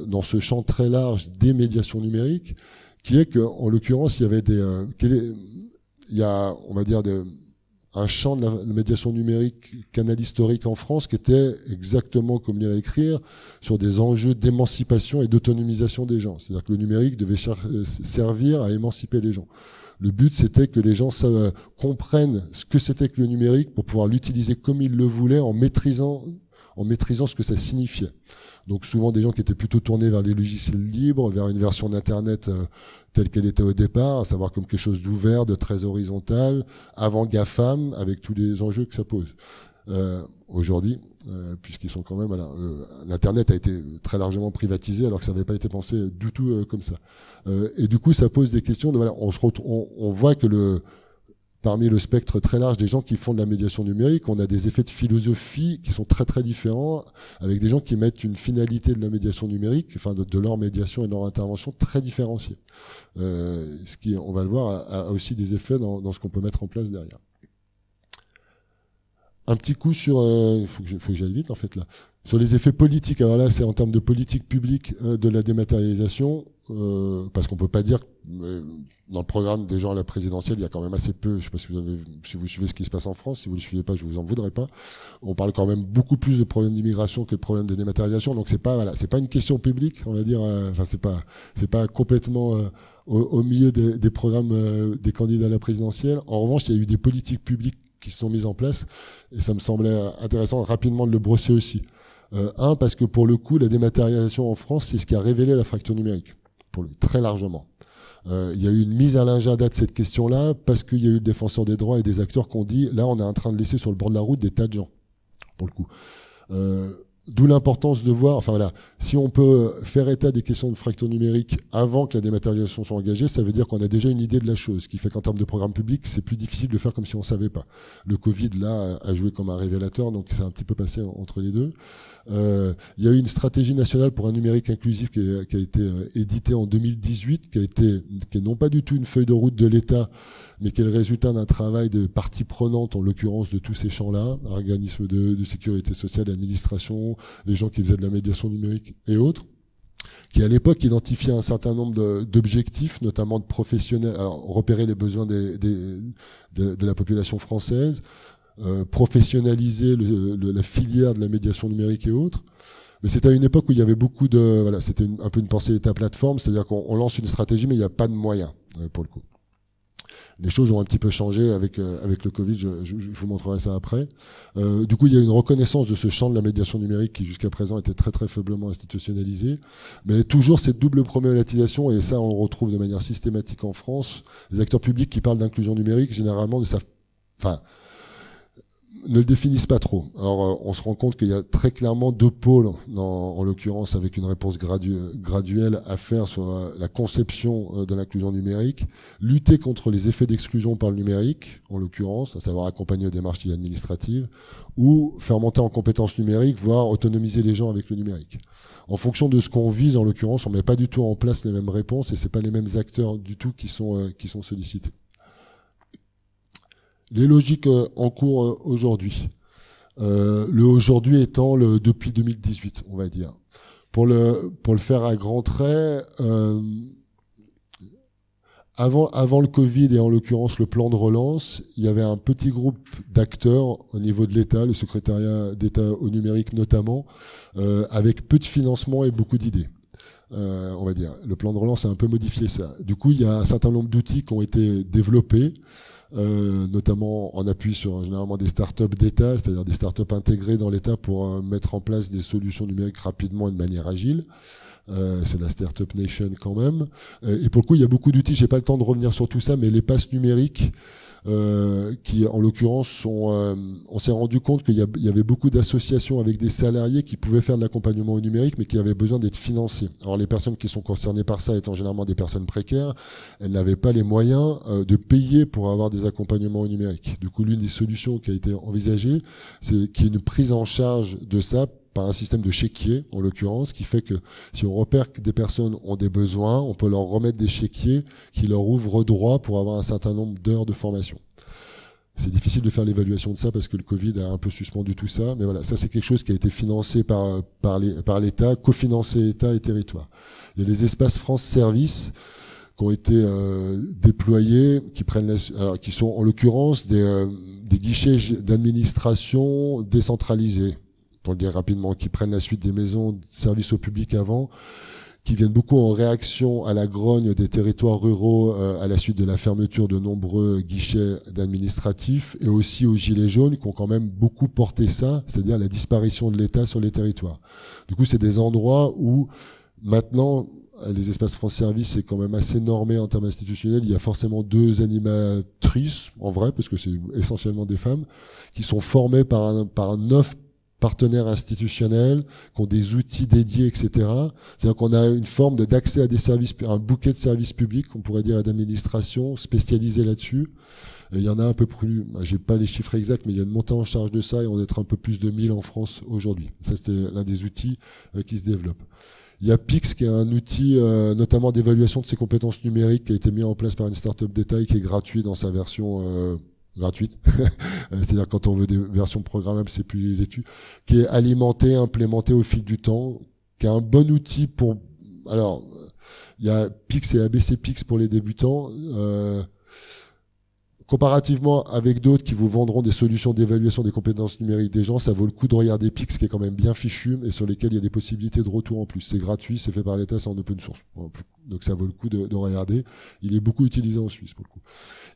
dans ce champ très large des médiations numériques, qui est qu'en l'occurrence, il y avait on va dire, un champ de la médiation numérique canal historique en France qui était exactement comme lire et écrire sur des enjeux d'émancipation et d'autonomisation des gens. C'est-à-dire que le numérique devait servir à émanciper les gens. Le but, c'était que les gens comprennent ce que c'était que le numérique pour pouvoir l'utiliser comme ils le voulaient en maîtrisant ce que ça signifiait. Donc souvent des gens qui étaient plutôt tournés vers les logiciels libres, vers une version d'Internet telle qu'elle était au départ, à savoir comme quelque chose d'ouvert, de très horizontal, avant GAFAM, avec tous les enjeux que ça pose. Aujourd'hui, puisqu'ils sont quand même... l'Internet a été très largement privatisé alors que ça n'avait pas été pensé du tout comme ça. Et du coup, ça pose des questions on voit que parmi le spectre très large des gens qui font de la médiation numérique, on a des effets de philosophie qui sont très très différents, avec des gens qui mettent une finalité de la médiation numérique, enfin de leur médiation et de leur intervention très différenciée. Ce qui, on va le voir, a aussi des effets dans ce qu'on peut mettre en place derrière. Un petit coup sur... faut que j'aille vite en fait là. Sur les effets politiques, alors là, c'est en termes de politique publique de la dématérialisation, parce qu'on peut pas dire que dans le programme des gens à la présidentielle, il y a quand même assez peu. Je sais pas si vous suivez ce qui se passe en France. Si vous le suivez pas, je vous en voudrais pas. On parle quand même beaucoup plus de problèmes d'immigration que de problèmes de dématérialisation. Donc c'est pas une question publique, on va dire. Enfin c'est pas complètement au milieu des programmes des candidats à la présidentielle. En revanche, il y a eu des politiques publiques qui se sont mises en place, et ça me semblait intéressant rapidement de le brosser aussi. Parce que pour le coup, la dématérialisation en France, c'est ce qui a révélé la fracture numérique, très largement. Il y a eu une mise à l'agenda de cette question-là, parce qu'il y a eu le défenseur des droits et des acteurs qui ont dit, là, on est en train de laisser sur le bord de la route des tas de gens, pour le coup. D'où l'importance de voir, enfin voilà, si on peut faire état des questions de fracture numérique avant que la dématérialisation soit engagée, ça veut dire qu'on a déjà une idée de la chose, ce qui fait qu'en termes de programme public, c'est plus difficile de faire comme si on savait pas. Le Covid, là, a joué comme un révélateur, donc c'est un petit peu passé entre les deux. Il y a eu une stratégie nationale pour un numérique inclusif qui a été éditée en 2018, qui est non pas du tout une feuille de route de l'État, mais qui est le résultat d'un travail de parties prenantes, en l'occurrence de tous ces champs-là, organismes de sécurité sociale et administration, les gens qui faisaient de la médiation numérique et autres, qui à l'époque identifiait un certain nombre d'objectifs, notamment de professionnels, alors, repérer les besoins de la population française, professionnaliser la filière de la médiation numérique et autres. Mais c'était à une époque où il y avait beaucoup c'était un peu une pensée d'état plateforme, c'est-à-dire qu'on lance une stratégie, mais il n'y a pas de moyens, pour le coup. Les choses ont un petit peu changé avec le Covid, je vous montrerai ça après. Du coup, il y a une reconnaissance de ce champ de la médiation numérique qui jusqu'à présent était très très faiblement institutionnalisé, mais toujours cette double problématisation, et ça on le retrouve de manière systématique en France. Les acteurs publics qui parlent d'inclusion numérique généralement ne le définissent pas trop. Alors, on se rend compte qu'il y a très clairement deux pôles, en l'occurrence avec une réponse graduelle à faire sur la conception de l'inclusion numérique, lutter contre les effets d'exclusion par le numérique, en l'occurrence, à savoir accompagner aux démarches administratives, ou faire monter en compétences numériques, voire autonomiser les gens avec le numérique. En fonction de ce qu'on vise, en l'occurrence, on met pas du tout en place les mêmes réponses, et c'est pas les mêmes acteurs du tout qui sont sollicités. Les logiques en cours aujourd'hui. Le aujourd'hui étant le depuis 2018, on va dire. Pour le faire à grands traits, avant le Covid et en l'occurrence le plan de relance, il y avait un petit groupe d'acteurs au niveau de l'État, le secrétariat d'État au numérique notamment, avec peu de financement et beaucoup d'idées. On va dire. Le plan de relance a un peu modifié ça. Du coup, il y a un certain nombre d'outils qui ont été développés, notamment en appui sur généralement des startups d'État, c'est-à-dire des startups intégrées dans l'État pour mettre en place des solutions numériques rapidement et de manière agile. C'est la Startup Nation quand même. Et pour le coup, il y a beaucoup d'outils. J'ai pas le temps de revenir sur tout ça, mais les passes numériques, qui en l'occurrence on s'est rendu compte qu'il y avait beaucoup d'associations avec des salariés qui pouvaient faire de l'accompagnement au numérique, mais qui avaient besoin d'être financés. Alors les personnes qui sont concernées par ça étant généralement des personnes précaires, elles n'avaient pas les moyens de payer pour avoir des accompagnements au numérique. Du coup, l'une des solutions qui a été envisagée, c'est qu'il y ait une prise en charge de ça par un système de chéquier, en l'occurrence, qui fait que si on repère que des personnes ont des besoins, on peut leur remettre des chéquiers qui leur ouvrent droit pour avoir un certain nombre d'heures de formation. C'est difficile de faire l'évaluation de ça parce que le Covid a un peu suspendu tout ça, mais voilà, ça c'est quelque chose qui a été financé par l'État, cofinancé État et territoire. Il y a les espaces France Service qui ont été déployés, qui sont en l'occurrence des guichets d'administration décentralisés, pour le dire rapidement, qui prennent la suite des maisons de service au public avant, qui viennent beaucoup en réaction à la grogne des territoires ruraux à la suite de la fermeture de nombreux guichets d'administratifs, et aussi aux Gilets jaunes qui ont quand même beaucoup porté ça, c'est-à-dire la disparition de l'État sur les territoires. Du coup, c'est des endroits où maintenant les espaces France Service c'est quand même assez normé en termes institutionnels. Il y a forcément 2 animatrices, en vrai, parce que c'est essentiellement des femmes, qui sont formées par un 9 partenaires institutionnels, qui ont des outils dédiés, etc. C'est-à-dire qu'on a une forme d'accès à des services, un bouquet de services publics, on pourrait dire, d'administration spécialisé là-dessus. Et il y en a un peu plus, j'ai pas les chiffres exacts, mais il y a une montée en charge de ça et on est un peu plus de 1000 en France aujourd'hui. Ça, c'était l'un des outils qui se développe. Il y a Pix, qui est un outil notamment d'évaluation de ses compétences numériques, qui a été mis en place par une start-up d'État et qui est gratuit dans sa version gratuite, c'est-à-dire quand on veut des versions programmables, c'est plus des études, qui est alimentée, implémentée au fil du temps, qui est un bon outil pour... Alors, il y a Pix et ABC Pix pour les débutants. Comparativement avec d'autres qui vous vendront des solutions d'évaluation des compétences numériques des gens, ça vaut le coup de regarder Pix, qui est quand même bien fichu et sur lesquels il y a des possibilités de retour en plus. C'est gratuit, c'est fait par l'État, c'est en open source. Donc ça vaut le coup de regarder. Il est beaucoup utilisé en Suisse pour le coup.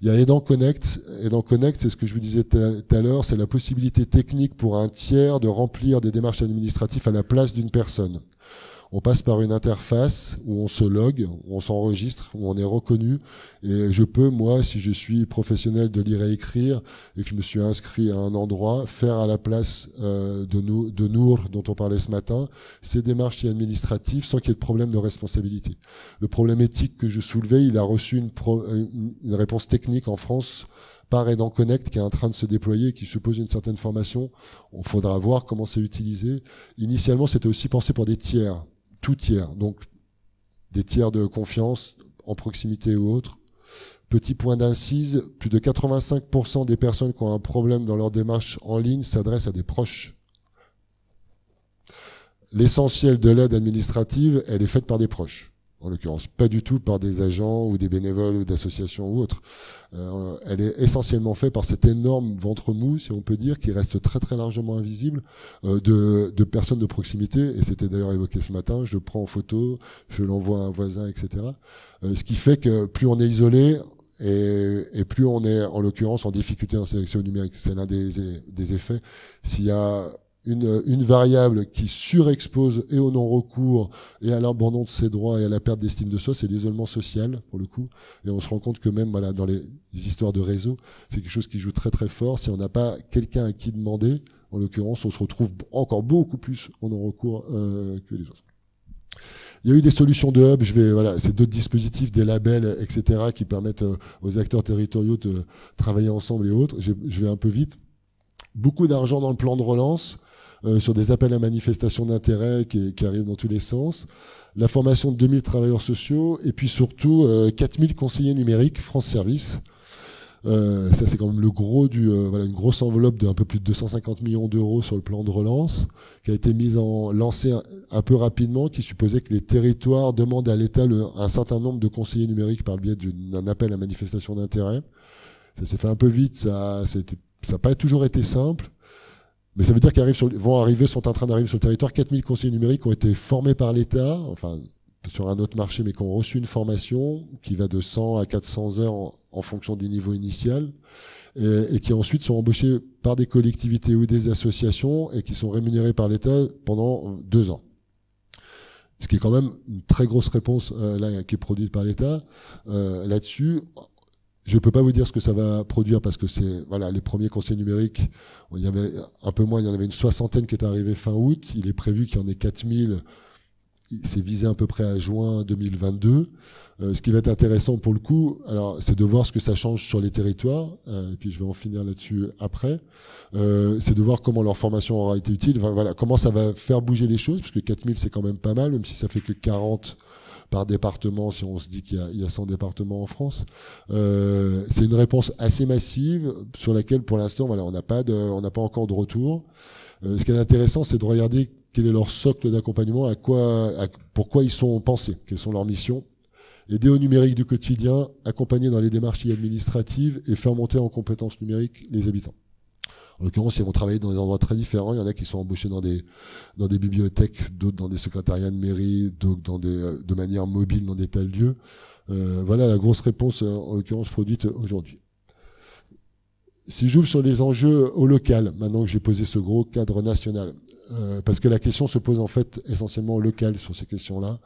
Il y a Aidant Connect. Aidant Connect, c'est ce que je vous disais tout à l'heure, c'est la possibilité technique pour un tiers de remplir des démarches administratives à la place d'une personne. On passe par une interface où on se log, où on s'enregistre, où on est reconnu. Et je peux, moi, si je suis professionnel de lire et écrire et que je me suis inscrit à un endroit, faire à la place de Nour, dont on parlait ce matin, ces démarches administratives sans qu'il y ait de problème de responsabilité. Le problème éthique que je soulevais, il a reçu une réponse technique en France par Aidant Connect, qui est en train de se déployer, qui suppose une certaine formation. On faudra voir comment c'est utilisé. Initialement, c'était aussi pensé pour des tiers. Tout tiers, donc des tiers de confiance en proximité ou autre. Petit point d'incise, plus de 85% des personnes qui ont un problème dans leur démarche en ligne s'adressent à des proches. L'essentiel de l'aide administrative, elle est faite par des proches. En l'occurrence, pas du tout par des agents ou des bénévoles ou d'associations ou autres. Elle est essentiellement faite par cet énorme ventre mou, si on peut dire, qui reste très très largement invisible, de personnes de proximité. Et c'était d'ailleurs évoqué ce matin. Je prends en photo, je l'envoie à un voisin, etc. Ce qui fait que plus on est isolé et plus on est, en l'occurrence, en difficulté en sélection numérique. C'est l'un des effets. S'il y a une variable qui surexpose et au non-recours et à l'abandon de ses droits et à la perte d'estime de soi, c'est l'isolement social, pour le coup. Et on se rend compte que même voilà, dans les histoires de réseau, c'est quelque chose qui joue très très fort. Si on n'a pas quelqu'un à qui demander, en l'occurrence, on se retrouve encore beaucoup plus en non-recours que les autres. Il y a eu des solutions de hub, c'est d'autres dispositifs, des labels, etc., qui permettent aux acteurs territoriaux de travailler ensemble et autres. Je vais un peu vite. Beaucoup d'argent dans le plan de relance, sur des appels à manifestation d'intérêt qui arrivent dans tous les sens, la formation de 2000 travailleurs sociaux, et puis surtout 4000 conseillers numériques France Service. Ça c'est quand même le gros une grosse enveloppe d'un peu plus de 250 millions d'euros sur le plan de relance, qui a été lancée un peu rapidement, qui supposait que les territoires demandent à l'État un certain nombre de conseillers numériques par le biais d'un appel à manifestation d'intérêt. Ça s'est fait un peu vite, ça n'a pas toujours été simple. Mais ça veut dire sont en train d'arriver sur le territoire 4000 conseillers numériques qui ont été formés par l'État, enfin, sur un autre marché, mais qui ont reçu une formation qui va de 100 à 400 heures en fonction du niveau initial, et qui ensuite sont embauchés par des collectivités ou des associations et qui sont rémunérés par l'État pendant 2 ans. Ce qui est quand même une très grosse réponse là, qui est produite par l'État là-dessus. Je peux pas vous dire ce que ça va produire parce que c'est les premiers conseillers numériques. Il y avait un peu moins, il y en avait une 60aine qui est arrivée fin août. Il est prévu qu'il y en ait 4000. C'est visé à peu près à juin 2022. Ce qui va être intéressant pour le coup, alors c'est de voir ce que ça change sur les territoires. Et puis je vais en finir là-dessus après. C'est de voir comment leur formation aura été utile. Enfin, comment ça va faire bouger les choses, parce que 4000 c'est quand même pas mal, même si ça fait que 40 par département, si on se dit qu'il y a 100 départements en France. C'est une réponse assez massive sur laquelle, pour l'instant, on n'a pas encore de retour. Ce qui est intéressant, c'est de regarder quel est leur socle d'accompagnement, pourquoi ils sont pensés, quelles sont leurs missions. Aider au numérique du quotidien, accompagner dans les démarches administratives et faire monter en compétences numériques les habitants. En l'occurrence, ils vont travailler dans des endroits très différents. Il y en a qui sont embauchés dans des bibliothèques, d'autres dans des secrétariats de mairie, d'autres de manière mobile dans des tels lieux. Voilà la grosse réponse, en l'occurrence, produite aujourd'hui. Si j'ouvre sur les enjeux au local, maintenant que j'ai posé ce gros cadre national, parce que la question se pose en fait essentiellement au local sur ces questions-là.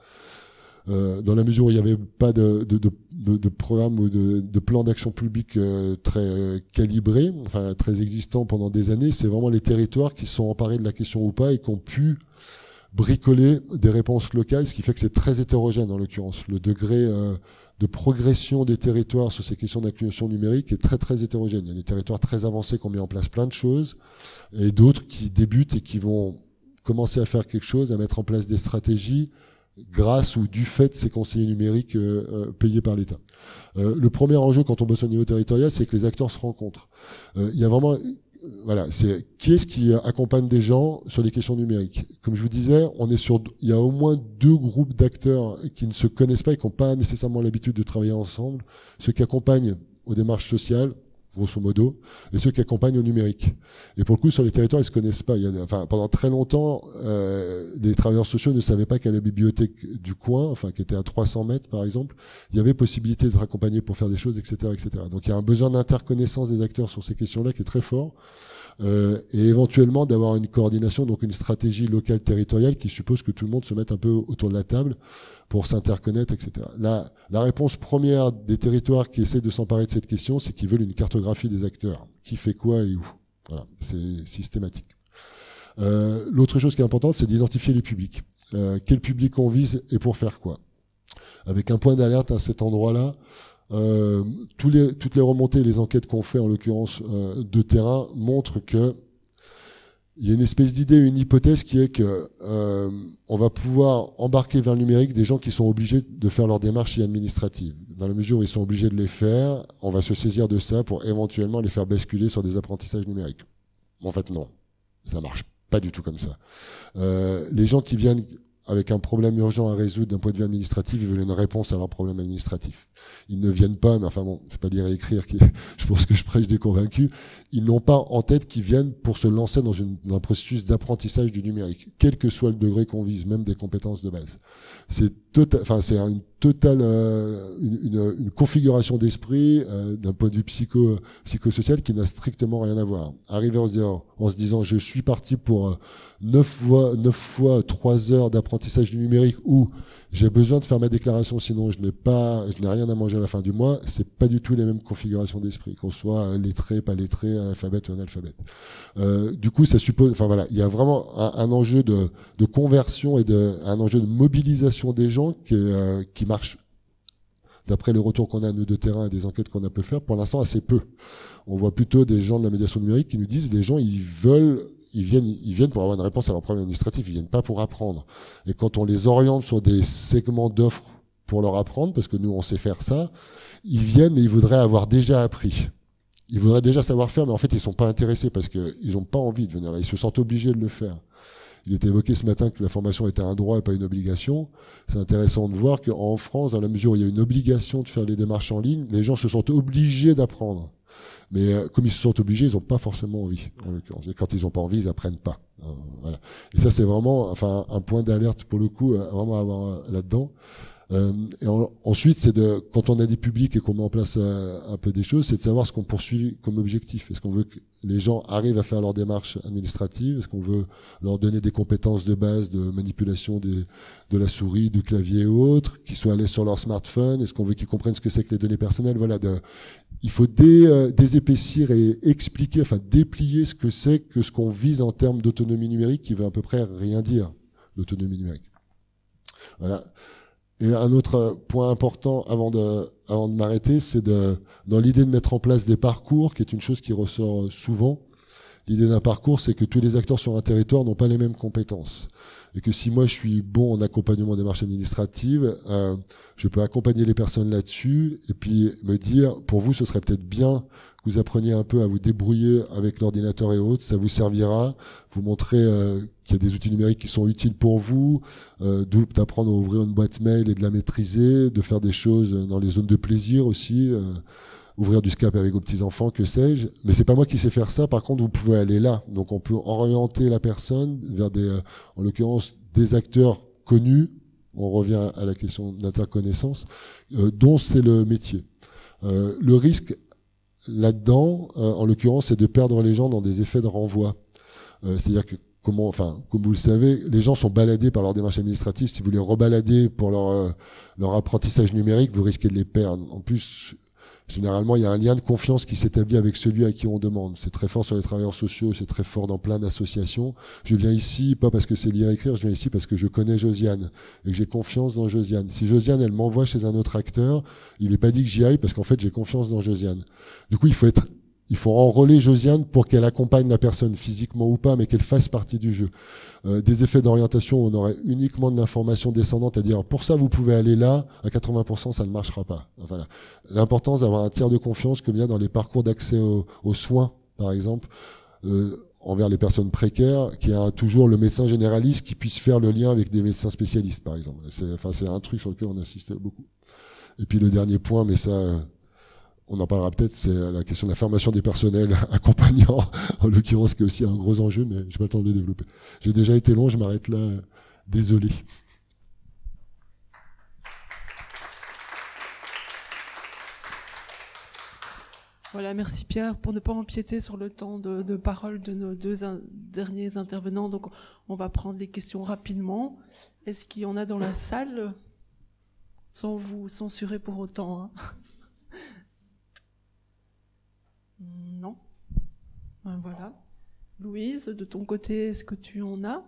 Dans la mesure où il n'y avait pas de programme ou de plan d'action publique très calibré, enfin très existant pendant des années, c'est vraiment les territoires qui sont emparés de la question ou pas et qui ont pu bricoler des réponses locales, ce qui fait que c'est très hétérogène en l'occurrence. Le degré de progression des territoires sur ces questions d'inclusion numérique est très très hétérogène. Il y a des territoires très avancés qui ont mis en place plein de choses et d'autres qui débutent et qui vont commencer à faire quelque chose, à mettre en place des stratégies grâce ou du fait de ces conseillers numériques payés par l'État. Le premier enjeu quand on bosse au niveau territorial, c'est que les acteurs se rencontrent. Il y a vraiment, voilà, c'est qui est-ce qui accompagne des gens sur les questions numériques. Comme je vous disais, il y a au moins 2 groupes d'acteurs qui ne se connaissent pas et qui n'ont pas nécessairement l'habitude de travailler ensemble. Ceux qui accompagnent aux démarches sociales, grosso modo, et ceux qui accompagnent au numérique. Et pour le coup, sur les territoires, ils se connaissent pas. Pendant très longtemps, les travailleurs sociaux ne savaient pas qu'à la bibliothèque du coin, qui était à 300 mètres par exemple, il y avait possibilité d'être accompagné pour faire des choses, etc., etc. Donc il y a un besoin d'interconnaissance des acteurs sur ces questions-là qui est très fort. Et éventuellement d'avoir une coordination, donc une stratégie locale territoriale qui suppose que tout le monde se mette un peu autour de la table pour s'interconnaître, etc. La réponse première des territoires qui essaient de s'emparer de cette question, c'est qu'ils veulent une cartographie des acteurs. Qui fait quoi et où. Voilà, c'est systématique. L'autre chose qui est importante, c'est d'identifier les publics. Quel public on vise et pour faire quoi. Avec un point d'alerte à cet endroit-là, toutes les remontées et les enquêtes qu'on fait, en l'occurrence de terrain, montrent que il y a une espèce d'idée, une hypothèse qui est que on va pouvoir embarquer vers le numérique des gens qui sont obligés de faire leurs démarches administratives. Dans la mesure où ils sont obligés de les faire, on va se saisir de ça pour éventuellement les faire basculer sur des apprentissages numériques. En fait, non. Ça marche pas du tout comme ça. Les gens qui viennent avec un problème urgent à résoudre d'un point de vue administratif, ils veulent une réponse à leur problème administratif. Ils ne viennent pas, mais enfin bon, c'est pas lire et écrire qui, je pense que je prêche des convaincus. Ils n'ont pas en tête qu'ils viennent pour se lancer dans un processus d'apprentissage du numérique, quel que soit le degré qu'on vise, même des compétences de base. C'est une totale, une configuration d'esprit d'un point de vue psychosocial qui n'a strictement rien à voir. Arriver en se disant, je suis parti pour 9 fois 3 heures d'apprentissage du numérique où j'ai besoin de faire ma déclaration, sinon je n'ai rien à manger à la fin du mois. C'est pas du tout les mêmes configurations d'esprit, qu'on soit lettré, pas lettré, analphabète ou analphabète. Du coup, ça suppose, il y a vraiment un enjeu de conversion et un enjeu de mobilisation des gens qui marche, d'après les retours qu'on a nous de terrain et des enquêtes qu'on a pu faire, pour l'instant assez peu. On voit plutôt des gens de la médiation numérique qui nous disent, les gens, ils viennent pour avoir une réponse à leur problème administratif, ils viennent pas pour apprendre. Et quand on les oriente sur des segments d'offres pour leur apprendre, parce que nous on sait faire ça, ils viennent et ils voudraient avoir déjà appris. Ils voudraient déjà savoir faire, mais en fait ils sont pas intéressés parce que ils ont pas envie de venir là, ils se sentent obligés de le faire. Il était évoqué ce matin que la formation était un droit et pas une obligation. C'est intéressant de voir qu'en France, dans la mesure où il y a une obligation de faire les démarches en ligne, les gens se sentent obligés d'apprendre. Mais comme ils se sentent obligés, ils n'ont pas forcément envie, en l'occurrence. Et quand ils n'ont pas envie, ils apprennent pas. Voilà. Et ça, c'est vraiment, un point d'alerte pour le coup, vraiment à avoir là-dedans. Et ensuite, c'est quand on a des publics et qu'on met en place un peu des choses, c'est de savoir ce qu'on poursuit comme objectif. Est-ce qu'on veut que les gens arrivent à faire leurs démarches administratives? Est-ce qu'on veut leur donner des compétences de base de manipulation de la souris, du clavier et autres, qu'ils soient à l'aise sur leur smartphone? Est-ce qu'on veut qu'ils comprennent ce que c'est que les données personnelles? Voilà, il faut désépaissir et expliquer, déplier ce que c'est que ce qu'on vise en termes d'autonomie numérique, qui veut à peu près rien dire, l'autonomie numérique. Voilà. Et un autre point important avant de m'arrêter, c'est dans l'idée de mettre en place des parcours, qui est une chose qui ressort souvent. L'idée d'un parcours, c'est que tous les acteurs sur un territoire n'ont pas les mêmes compétences. Et que si moi je suis bon en accompagnement des démarches administratives, je peux accompagner les personnes là-dessus et puis me dire, pour vous, ce serait peut-être bien que vous appreniez un peu à vous débrouiller avec l'ordinateur et autres, ça vous servira, vous montrer qu'il y a des outils numériques qui sont utiles pour vous, d'apprendre à ouvrir une boîte mail et de la maîtriser, de faire des choses dans les zones de plaisir aussi, ouvrir du Skype avec vos petits-enfants, que sais-je. Mais c'est pas moi qui sais faire ça, par contre vous pouvez aller là. Donc on peut orienter la personne vers en l'occurrence, des acteurs connus, on revient à la question d'interconnaissance, dont c'est le métier. Le risque là-dedans, en l'occurrence, c'est de perdre les gens dans des effets de renvoi. C'est-à-dire que comme vous le savez, les gens sont baladés par leur démarche administrative. Si vous les rebaladez pour leur apprentissage numérique, vous risquez de les perdre. En plus, généralement, il y a un lien de confiance qui s'établit avec celui à qui on demande. C'est très fort sur les travailleurs sociaux, c'est très fort dans plein d'associations. Je viens ici, pas parce que c'est lire et écrire, je viens ici parce que je connais Josiane et que j'ai confiance dans Josiane. Si Josiane, elle m'envoie chez un autre acteur, il n'est pas dit que j'y aille parce qu'en fait, j'ai confiance dans Josiane. Du coup, il faut être il faut enrôler Josiane pour qu'elle accompagne la personne physiquement ou pas, mais qu'elle fasse partie du jeu. Des effets d'orientation, on aurait uniquement de l'information descendante, à dire pour ça vous pouvez aller là, à 80% ça ne marchera pas. Voilà. L'importance d'avoir un tiers de confiance, comme il y a dans les parcours d'accès aux soins, par exemple, envers les personnes précaires, qui a toujours le médecin généraliste qui puisse faire le lien avec des médecins spécialistes, par exemple. C'est un truc sur lequel on insiste beaucoup. Et puis le dernier point, mais ça, on en parlera peut-être, c'est la question de la formation des personnels accompagnants, en l'occurrence, qui est aussi un gros enjeu, mais j'ai pas le temps de le développer. J'ai déjà été long, je m'arrête là. Désolé. Voilà, merci Pierre. Pour ne pas empiéter sur le temps de parole de nos deux derniers intervenants, donc on va prendre les questions rapidement. Est-ce qu'il y en a dans la salle, sans vous censurer pour autant, hein? Non. Ben voilà. Louise, de ton côté, est-ce que tu en as?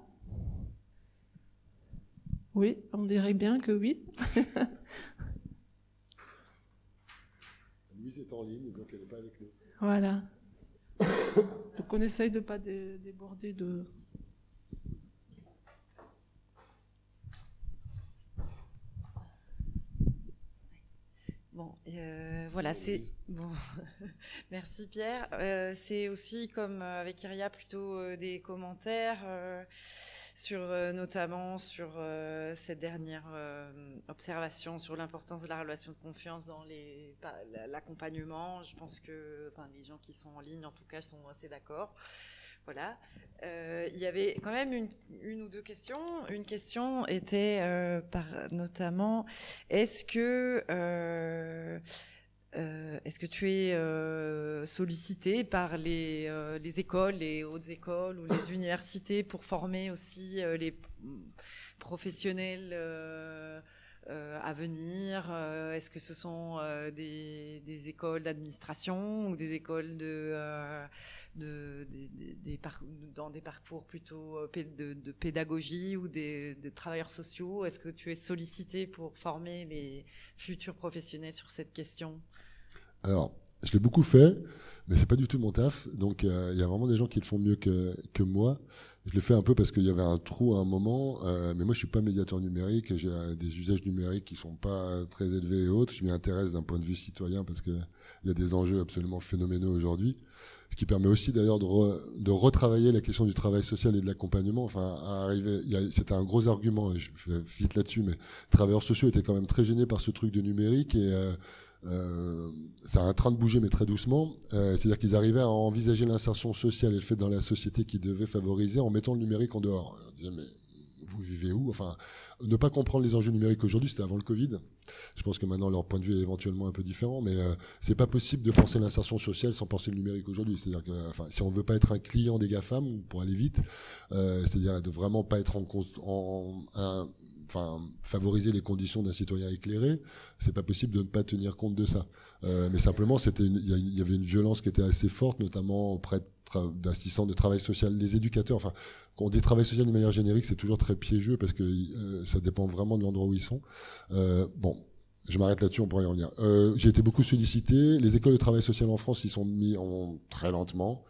Oui, on dirait bien que oui. Louise est en ligne, donc elle n'est pas avec nous. Voilà. Donc on essaye de ne pas déborder de... Bon, voilà, c'est bon. Merci Pierre. C'est aussi comme avec Iria plutôt des commentaires sur notamment sur cette dernière observation sur l'importance de la relation de confiance dans l'accompagnement. Je pense que les gens qui sont en ligne, en tout cas, sont assez d'accord. Voilà. Il y avait quand même une ou deux questions. Une question était notamment est-ce que tu es sollicité par les écoles, les hautes écoles ou les universités pour former aussi les professionnels à venir? Est-ce que ce sont des écoles d'administration ou des écoles dans des parcours plutôt de pédagogie ou de travailleurs sociaux? Est-ce que tu es sollicité pour former les futurs professionnels sur cette question? Alors, je l'ai beaucoup fait, mais c'est pas du tout mon taf. Donc, il y a vraiment des gens qui le font mieux que moi. Je l'ai fait un peu parce qu'il y avait un trou à un moment, mais moi je suis pas médiateur numérique, j'ai des usages numériques qui sont pas très élevés et autres. Je m'y intéresse d'un point de vue citoyen parce que il y a des enjeux absolument phénoménaux aujourd'hui, ce qui permet aussi d'ailleurs de retravailler la question du travail social et de l'accompagnement. Enfin, c'était un gros argument, et je fais vite là-dessus, mais les travailleurs sociaux étaient quand même très gênés par ce truc de numérique et c'est en train de bouger mais très doucement, c'est-à-dire qu'ils arrivaient à envisager l'insertion sociale et le fait dans la société qu'ils devaient favoriser en mettant le numérique en dehors. On disait mais vous vivez où? Enfin, ne pas comprendre les enjeux numériques aujourd'hui, c'était avant le Covid. Je pense que maintenant leur point de vue est éventuellement un peu différent, mais c'est pas possible de penser l'insertion sociale sans penser le numérique aujourd'hui. C'est-à-dire que, si on veut pas être un client des GAFAM pour aller vite, c'est-à-dire de vraiment pas être favoriser les conditions d'un citoyen éclairé, c'est pas possible de ne pas tenir compte de ça. Mais simplement, il y avait une violence qui était assez forte, notamment auprès d'assistants de travail social, les éducateurs. Enfin, quand on dit travail social de manière générique, c'est toujours très piégeux parce que ça dépend vraiment de l'endroit où ils sont. Bon. Je m'arrête là-dessus, on pourrait y revenir. J'ai été beaucoup sollicité. Les écoles de travail social en France, ils sont mis en très lentement.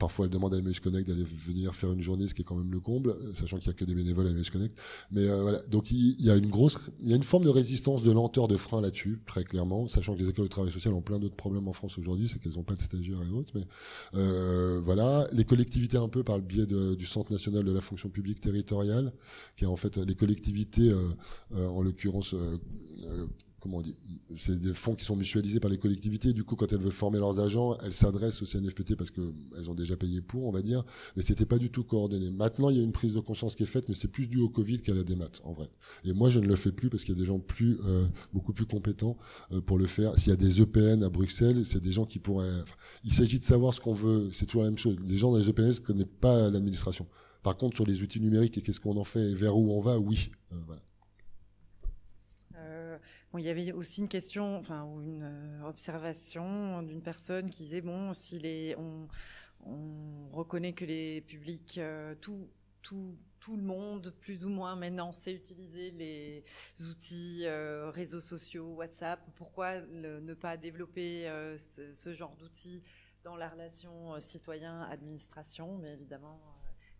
Parfois, elles demandent à Emmaüs Connect d'aller venir faire une journée, ce qui est quand même le comble, sachant qu'il n'y a que des bénévoles à Emmaüs Connect. Mais voilà, donc il y a une forme de résistance, de lenteur, de frein là-dessus, très clairement, sachant que les écoles de travail social ont plein d'autres problèmes en France aujourd'hui, c'est qu'elles n'ont pas de stagiaires et autres. Mais voilà, les collectivités un peu par le biais du Centre national de la fonction publique territoriale, qui est en fait les collectivités, en l'occurrence. Comment on dit, c'est des fonds qui sont mutualisés par les collectivités. Du coup, quand elles veulent former leurs agents, elles s'adressent au CNFPT parce qu'elles ont déjà payé pour, on va dire. Mais c'était pas du tout coordonné. Maintenant, il y a une prise de conscience qui est faite, mais c'est plus dû au Covid qu'à la démat, en vrai. Et moi, je ne le fais plus parce qu'il y a des gens beaucoup plus compétents pour le faire. S'il y a des EPN à Bruxelles, c'est des gens qui pourraient. Il s'agit de savoir ce qu'on veut. C'est toujours la même chose. Les gens dans les EPN ne connaissent pas l'administration. Par contre, sur les outils numériques et qu'est-ce qu'on en fait et vers où on va, oui. Voilà. Bon, il y avait aussi une question, ou une observation d'une personne qui disait si on reconnaît que les publics, tout le monde, plus ou moins maintenant, sait utiliser les outils réseaux sociaux, WhatsApp. Pourquoi ne pas développer ce genre d'outils dans la relation citoyen-administration, mais évidemment,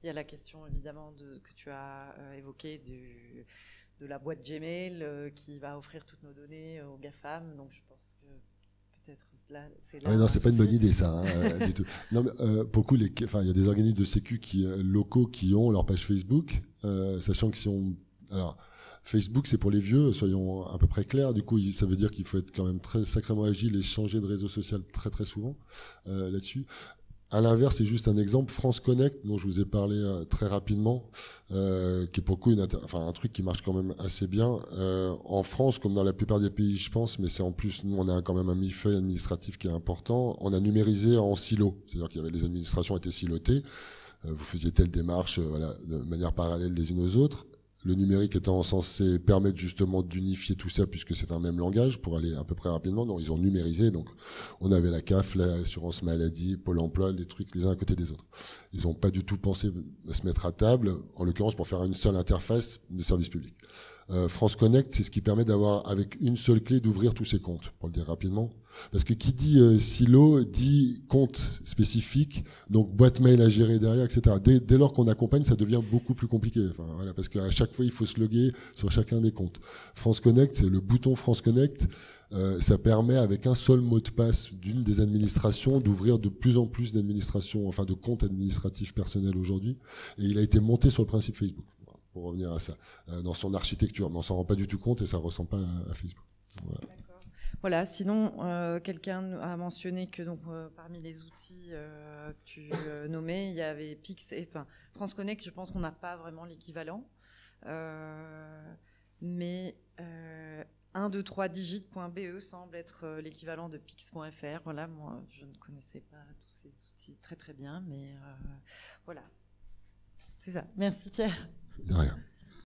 il y a la question évidemment que tu as évoquée de la boîte Gmail qui va offrir toutes nos données aux GAFAM. Donc je pense que peut-être là, c'est là. Non, c'est pas une bonne idée ça, du tout. Non, mais, pour le coup, il y a des organismes de sécu locaux qui ont leur page Facebook, sachant que si on, alors Facebook c'est pour les vieux, soyons à peu près clairs. Du coup, ça veut dire qu'il faut être quand même très sacrément agile et changer de réseau social très très souvent là-dessus. À l'inverse, c'est juste un exemple, France Connect, dont je vous ai parlé très rapidement, qui est pour le coup un truc qui marche quand même assez bien. En France, comme dans la plupart des pays, je pense, mais c'est en plus, nous, on a quand même un millefeuille administratif qui est important. On a numérisé en silo, c'est-à-dire qu'il y avait les administrations étaient silotées. Vous faisiez telle démarche, voilà, de manière parallèle les unes aux autres. Le numérique étant censé permettre justement d'unifier tout ça puisque c'est un même langage pour aller à peu près rapidement. Donc ils ont numérisé, donc on avait la CAF, l'assurance maladie, Pôle emploi, les trucs les uns à côté des autres. Ils n'ont pas du tout pensé à se mettre à table, en l'occurrence pour faire une seule interface de service public. France Connect, c'est ce qui permet d'avoir avec une seule clé d'ouvrir tous ces comptes, pour le dire rapidement. Parce que qui dit silo dit compte spécifique, donc boîte mail à gérer derrière, etc. Dès lors qu'on accompagne, ça devient beaucoup plus compliqué. Enfin, voilà, parce qu'à chaque fois, il faut se loguer sur chacun des comptes. France Connect, c'est le bouton France Connect. Ça permet, avec un seul mot de passe d'une des administrations, d'ouvrir de plus en plus d'administrations, enfin de comptes administratifs personnels aujourd'hui. Et il a été monté sur le principe Facebook, pour revenir à ça, dans son architecture. Mais on s'en rend pas du tout compte et ça ressemble pas à Facebook. Voilà. Voilà, sinon, quelqu'un a mentionné que donc, parmi les outils que tu nommais, il y avait Pix et France Connect, je pense qu'on n'a pas vraiment l'équivalent. Mais 123digit.be semble être l'équivalent de Pix.fr. Voilà, moi, je ne connaissais pas tous ces outils très très bien, mais voilà. C'est ça. Merci Pierre. De rien.